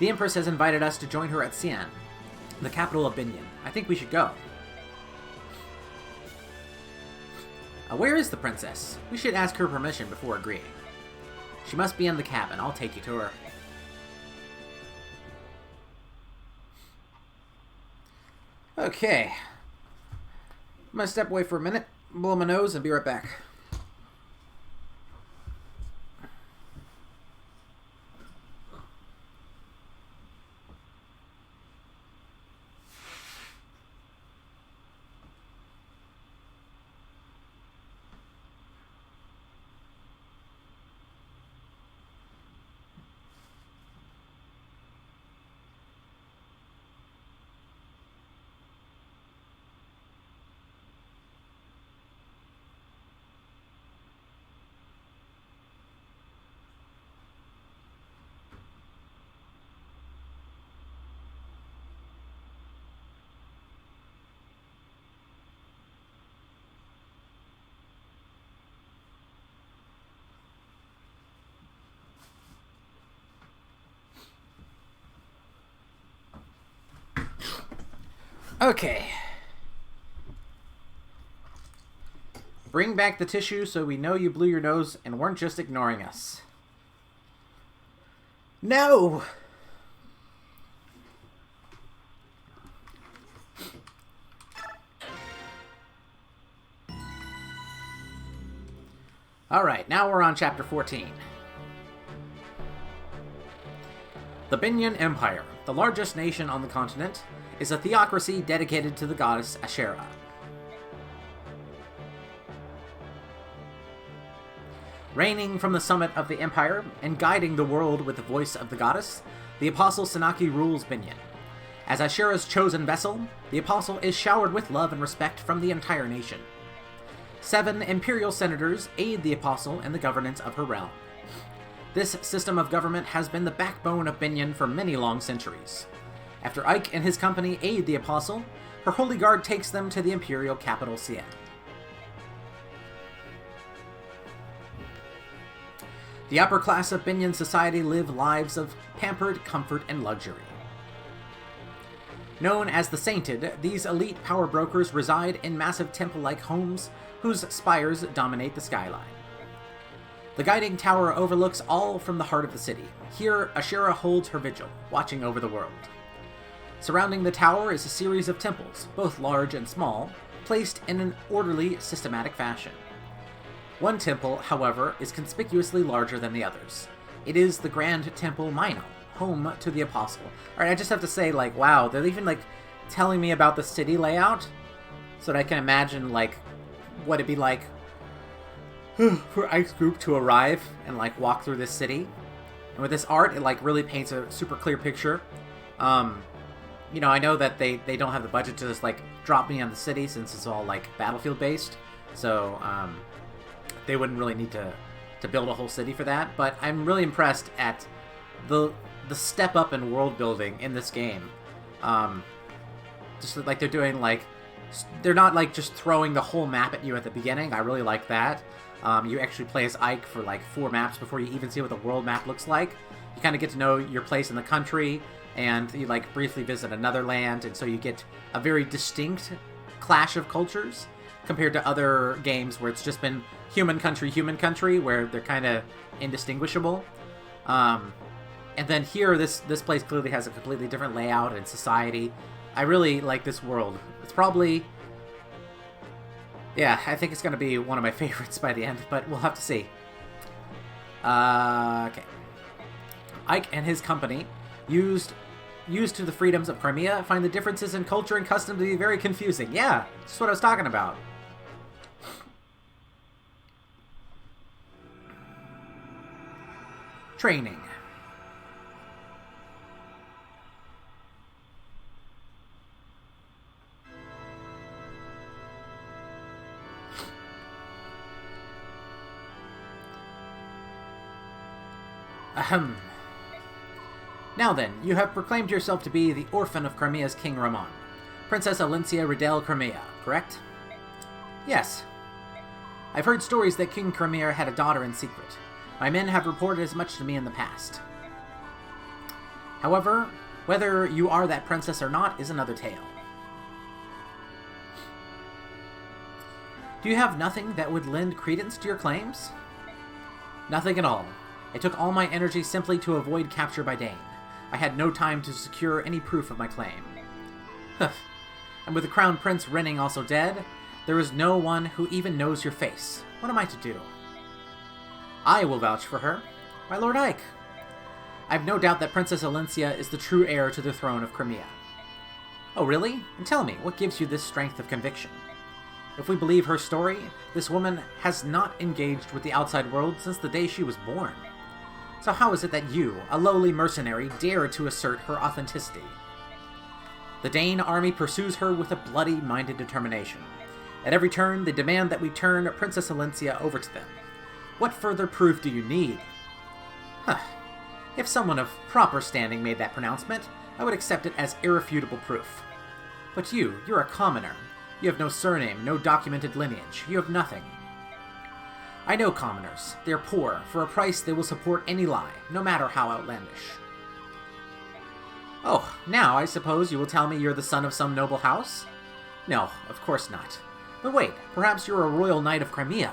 The Empress has invited us to join her at Xi'an, the capital of Begnion. I think we should go. Where is the princess? We should ask her permission before agreeing. She must be in the cabin. I'll take you to her. Okay. I'm gonna step away for a minute, blow my nose, and be right back. Okay. Bring back the tissue so we know you blew your nose and weren't just ignoring us. No! Alright, now we're on chapter 14. The Begnion Empire, the largest nation on the continent, is a theocracy dedicated to the goddess Asherah. Reigning from the summit of the empire and guiding the world with the voice of the goddess, the Apostle Sanaki rules Begnion. As Asherah's chosen vessel, the Apostle is showered with love and respect from the entire nation. 7 imperial senators aid the Apostle in the governance of her realm. This system of government has been the backbone of Begnion for many long centuries. After Ike and his company aid the Apostle, her holy guard takes them to the imperial capital Xi'an. The upper class of Begnion society live lives of pampered comfort and luxury. Known as the Sainted, these elite power brokers reside in massive temple-like homes whose spires dominate the skyline. The guiding tower overlooks all from the heart of the city. Here, Asherah holds her vigil, watching over the world. Surrounding the tower is a series of temples, both large and small, placed in an orderly, systematic fashion. One temple, however, is conspicuously larger than the others. It is the Grand Temple Minot, home to the Apostle. Alright, I just have to say, like, wow, they're even, like, telling me about the city layout, so that I can imagine, like, what it'd be like for Ike's group to arrive and, like, walk through this city. And with this art, it, like, really paints a super clear picture. You know, I know that they don't have the budget to just, like, drop me on the city since it's all, like, battlefield-based. So, they wouldn't really need to build a whole city for that. But I'm really impressed at the step up in world building in this game. Just like they're doing, like, they're not, like, just throwing the whole map at you at the beginning. I really like that. You actually play as Ike for, like, 4 maps before you even see what the world map looks like. You kind of get to know your place in the country, and you, like, briefly visit another land, and so you get a very distinct clash of cultures compared to other games where it's just been human country, where they're kind of indistinguishable. And then here, this place clearly has a completely different layout and society. I really like this world. It's probably... yeah, I think it's going to be one of my favorites by the end, but we'll have to see. Okay. Ike and his company, used to the freedoms of Crimea, find the differences in culture and custom to be very confusing. Yeah, that's what I was talking about. Training. Ahem. Now then, you have proclaimed yourself to be the orphan of Crimea's King Ramon, Princess Alencia Riddell Crimea, correct? Yes. I've heard stories that King Crimea had a daughter in secret. My men have reported as much to me in the past. However, whether you are that princess or not is another tale. Do you have nothing that would lend credence to your claims? Nothing at all. It took all my energy simply to avoid capture by Dane. I had no time to secure any proof of my claim. And with the Crown Prince Renning also dead, there is no one who even knows your face. What am I to do? I will vouch for her. My Lord Ike. I have no doubt that Princess Alencia is the true heir to the throne of Crimea. Oh, really? And tell me, what gives you this strength of conviction? If we believe her story, this woman has not engaged with the outside world since the day she was born. So how is it that you, a lowly mercenary, dare to assert her authenticity? The Dane army pursues her with a bloody-minded determination. At every turn, they demand that we turn Princess Alencia over to them. What further proof do you need? If someone of proper standing made that pronouncement, I would accept it as irrefutable proof. But you're a commoner. You have no surname, no documented lineage. You have nothing. I know commoners. They are poor. For a price, they will support any lie, no matter how outlandish. Oh, now I suppose you will tell me you're the son of some noble house? No, of course not. But wait, perhaps you're a royal knight of Crimea.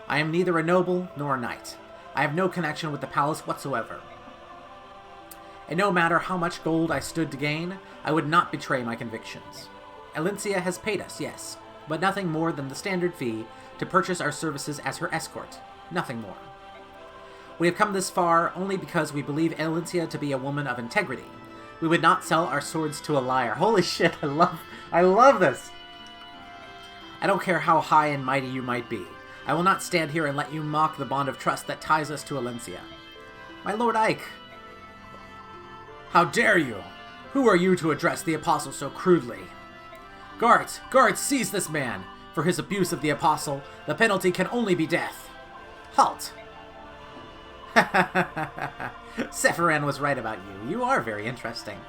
I am neither a noble nor a knight. I have no connection with the palace whatsoever. And no matter how much gold I stood to gain, I would not betray my convictions. Alencia has paid us, yes, but nothing more than the standard fee to purchase our services as her escort. Nothing more. We have come this far only because we believe Alencia to be a woman of integrity. We would not sell our swords to a liar. Holy shit, I love this! I don't care how high and mighty you might be. I will not stand here and let you mock the bond of trust that ties us to Alencia. My Lord Ike! How dare you! Who are you to address the Apostle so crudely? Guards! Guards, seize this man! For his abuse of the Apostle, the penalty can only be death. Halt! Sephiran was right about you. You are very interesting.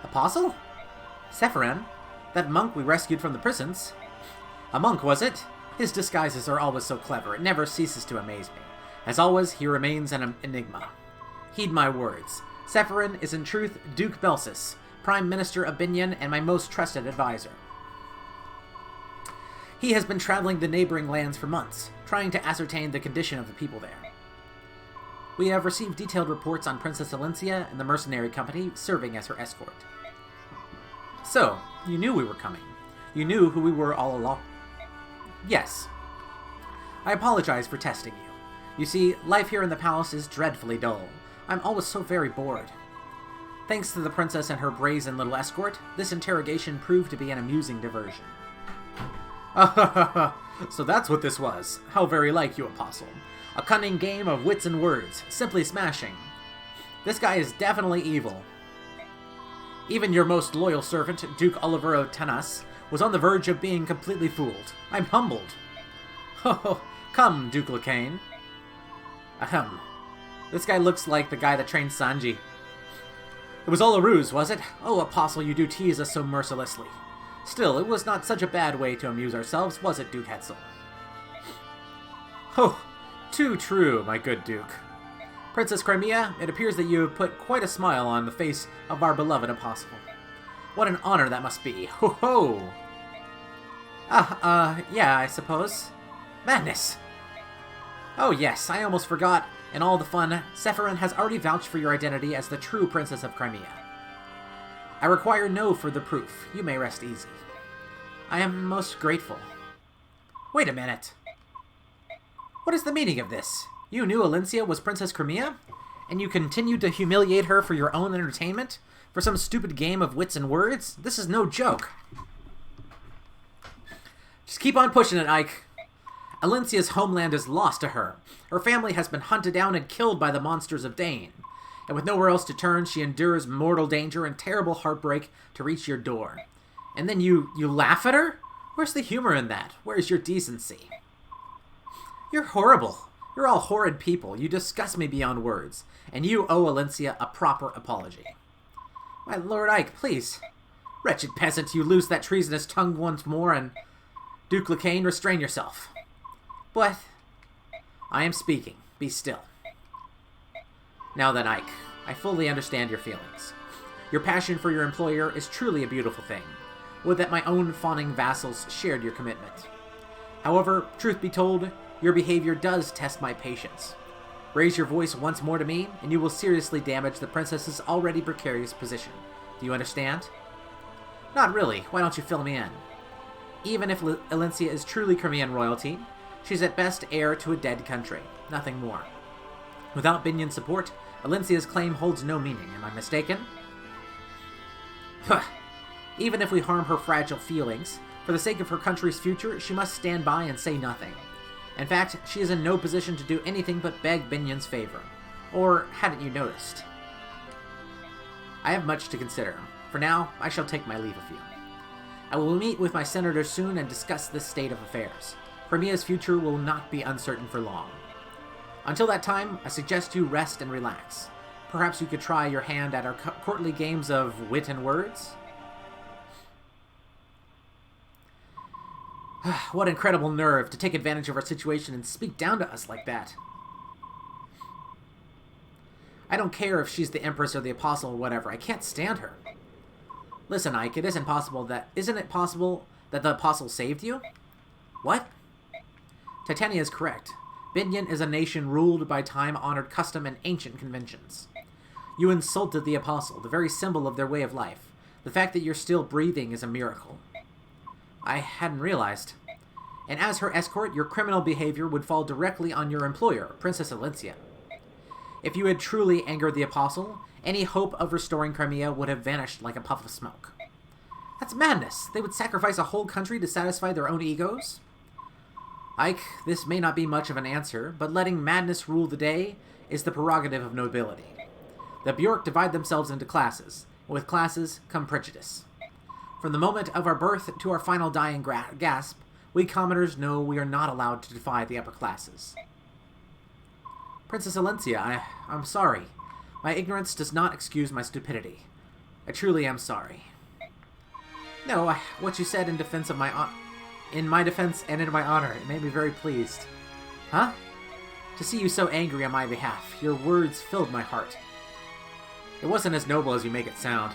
Apostle? Sephiran? That monk we rescued from the prisons? A monk, was it? His disguises are always so clever. It never ceases to amaze me. As always, he remains an enigma. Heed my words. Sephiran is in truth Duke Belsis, Prime Minister of Begnion and my most trusted advisor. He has been traveling the neighboring lands for months, trying to ascertain the condition of the people there. We have received detailed reports on Princess Alencia and the mercenary company serving as her escort. So, you knew we were coming. You knew who we were all along. Yes. I apologize for testing you. You see, life here in the palace is dreadfully dull. I'm always so very bored. Thanks to the princess and her brazen little escort, this interrogation proved to be an amusing diversion. So that's what this was. How very like you, Apostle. A cunning game of wits and words, simply smashing. This guy is definitely evil. Even your most loyal servant, Duke Oliver of Tanas, was on the verge of being completely fooled. I'm humbled. Oh, come, Duke Lacane. Ahem. This guy looks like the guy that trained Sanji. It was all a ruse, was it? Oh, Apostle, you do tease us so mercilessly. Still, it was not such a bad way to amuse ourselves, was it, Duke Hetzel? Oh, too true, my good Duke. Princess Crimea, it appears that you have put quite a smile on the face of our beloved Apostle. What an honor that must be. Ho-ho! Yeah, I suppose. Madness! Oh yes, I almost forgot. In all the fun, Sephiran has already vouched for your identity as the true Princess of Crimea. I require no further proof. You may rest easy. I am most grateful. Wait a minute. What is the meaning of this? You knew Alencia was Princess Crimea? And you continued to humiliate her for your own entertainment? For some stupid game of wits and words? This is no joke. Just keep on pushing it, Ike. Alencia's homeland is lost to her. Her family has been hunted down and killed by the monsters of Dane. And with nowhere else to turn, she endures mortal danger and terrible heartbreak to reach your door. And then you laugh at her? Where's the humor in that? Where's your decency? You're horrible. You're all horrid people. You disgust me beyond words. And you owe Alencia a proper apology. My Lord Ike, please. Wretched peasant, you loose that treasonous tongue once more, and... Duke Lacane, restrain yourself. But... I am speaking. Be still. Now then, Ike, I fully understand your feelings. Your passion for your employer is truly a beautiful thing. Would that my own fawning vassals shared your commitment. However, truth be told, your behavior does test my patience. Raise your voice once more to me, and you will seriously damage the princess's already precarious position. Do you understand? Not really. Why don't you fill me in? Even if Alencia is truly Crimean royalty, she's at best heir to a dead country. Nothing more. Without Begnion's support, Alencia's claim holds no meaning. Am I mistaken? Even if we harm her fragile feelings, for the sake of her country's future, she must stand by and say nothing. In fact, she is in no position to do anything but beg Begnion's favor. Or hadn't you noticed? I have much to consider. For now, I shall take my leave of you. I will meet with my senators soon and discuss this state of affairs. Crimea's future will not be uncertain for long. Until that time, I suggest you rest and relax. Perhaps you could try your hand at our courtly games of wit and words? What incredible nerve to take advantage of our situation and speak down to us like that. I don't care if she's the Empress or the Apostle or whatever. I can't stand her. Listen, Ike, isn't it possible that the Apostle saved you? What? Titania is correct. Begnion is a nation ruled by time-honored custom and ancient conventions. You insulted the Apostle, the very symbol of their way of life. The fact that you're still breathing is a miracle. I hadn't realized. And as her escort, your criminal behavior would fall directly on your employer, Princess Alencia. If you had truly angered the Apostle, any hope of restoring Crimea would have vanished like a puff of smoke. That's madness. They would sacrifice a whole country to satisfy their own egos? Ike, this may not be much of an answer, but letting madness rule the day is the prerogative of nobility. The Bjork divide themselves into classes. With classes come prejudice. From the moment of our birth to our final dying gasp, we commoners know we are not allowed to defy the upper classes. Princess Alencia, I'm sorry. My ignorance does not excuse my stupidity. I truly am sorry. No, what you said in defense of in my defense and in my honor, it made me very pleased. Huh? To see you so angry on my behalf, your words filled my heart. It wasn't as noble as you make it sound.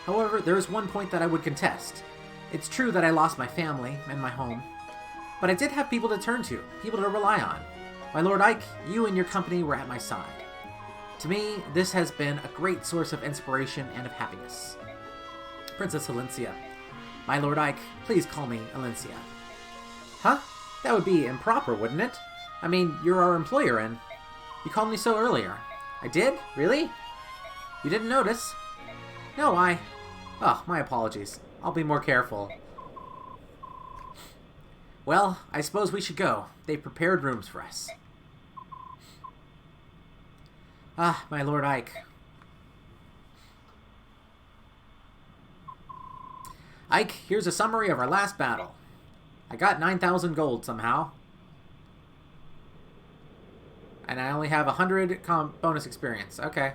However, there is one point that I would contest. It's true that I lost my family and my home, but I did have people to turn to, people to rely on. My Lord Ike, you and your company were at my side. To me, this has been a great source of inspiration and of happiness. Princess Alencia. My Lord Ike, please call me Alencia. Huh? That would be improper, wouldn't it? I mean, you're our employer and you called me so earlier. I did? Really? You didn't notice? No, Oh, my apologies. I'll be more careful. Well, I suppose we should go. They've prepared rooms for us. Ah, my Lord Ike. Ike, here's a summary of our last battle. I got 9,000 gold somehow. And I only have 100 bonus experience. Okay.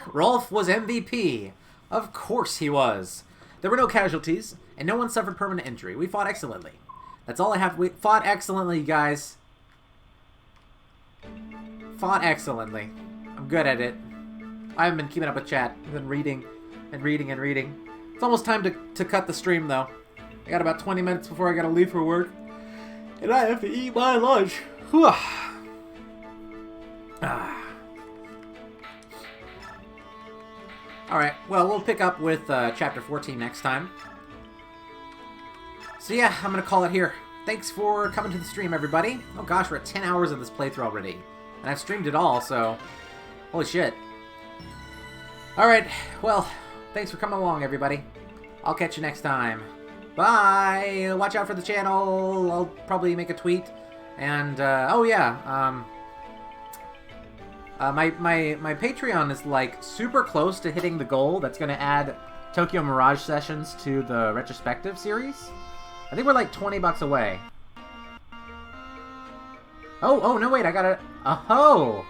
ROLF was MVP. Of course he was. There were no casualties, and no one suffered permanent injury. We fought excellently. That's all I have. We fought excellently, guys. Fought excellently. I'm good at it. I haven't been keeping up with chat. I've been reading and reading and reading. It's almost time to cut the stream, though. I got about 20 minutes before I gotta leave for work. And I have to eat my lunch. Whew. Alright, well, we'll pick up with Chapter 14 next time. So yeah, I'm gonna call it here. Thanks for coming to the stream, everybody. Oh gosh, we're at 10 hours of this playthrough already. And I've streamed it all, so... holy shit. Alright, well, thanks for coming along, everybody. I'll catch you next time. Bye! Watch out for the channel. I'll probably make a tweet. And, oh yeah, my Patreon is, like, super close to hitting the goal that's going to add Tokyo Mirage sessions to the retrospective series. I think we're, like, $20 away. Oh, no, wait, I gotta... oh!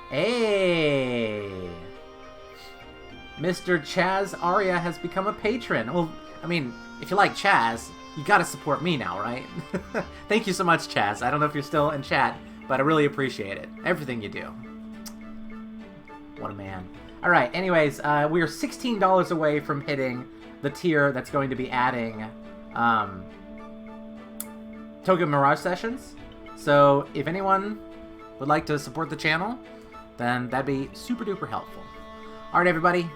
Hey! Mr. Chaz Aria has become a patron. Well, I mean, if you like Chaz, you gotta support me now, right? Thank you so much, Chaz. I don't know if you're still in chat, but I really appreciate it. Everything you do. What a man. All right, anyways, we are $16 away from hitting the tier that's going to be adding Token Mirage Sessions. So if anyone would like to support the channel, then that'd be super duper helpful. All right, everybody.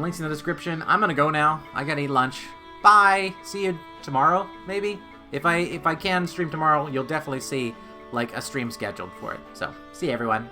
Links in the description. I'm gonna go now. I gotta eat lunch. Bye. See you tomorrow, maybe. If I can stream tomorrow, you'll definitely see like a stream scheduled for it. So see you, everyone.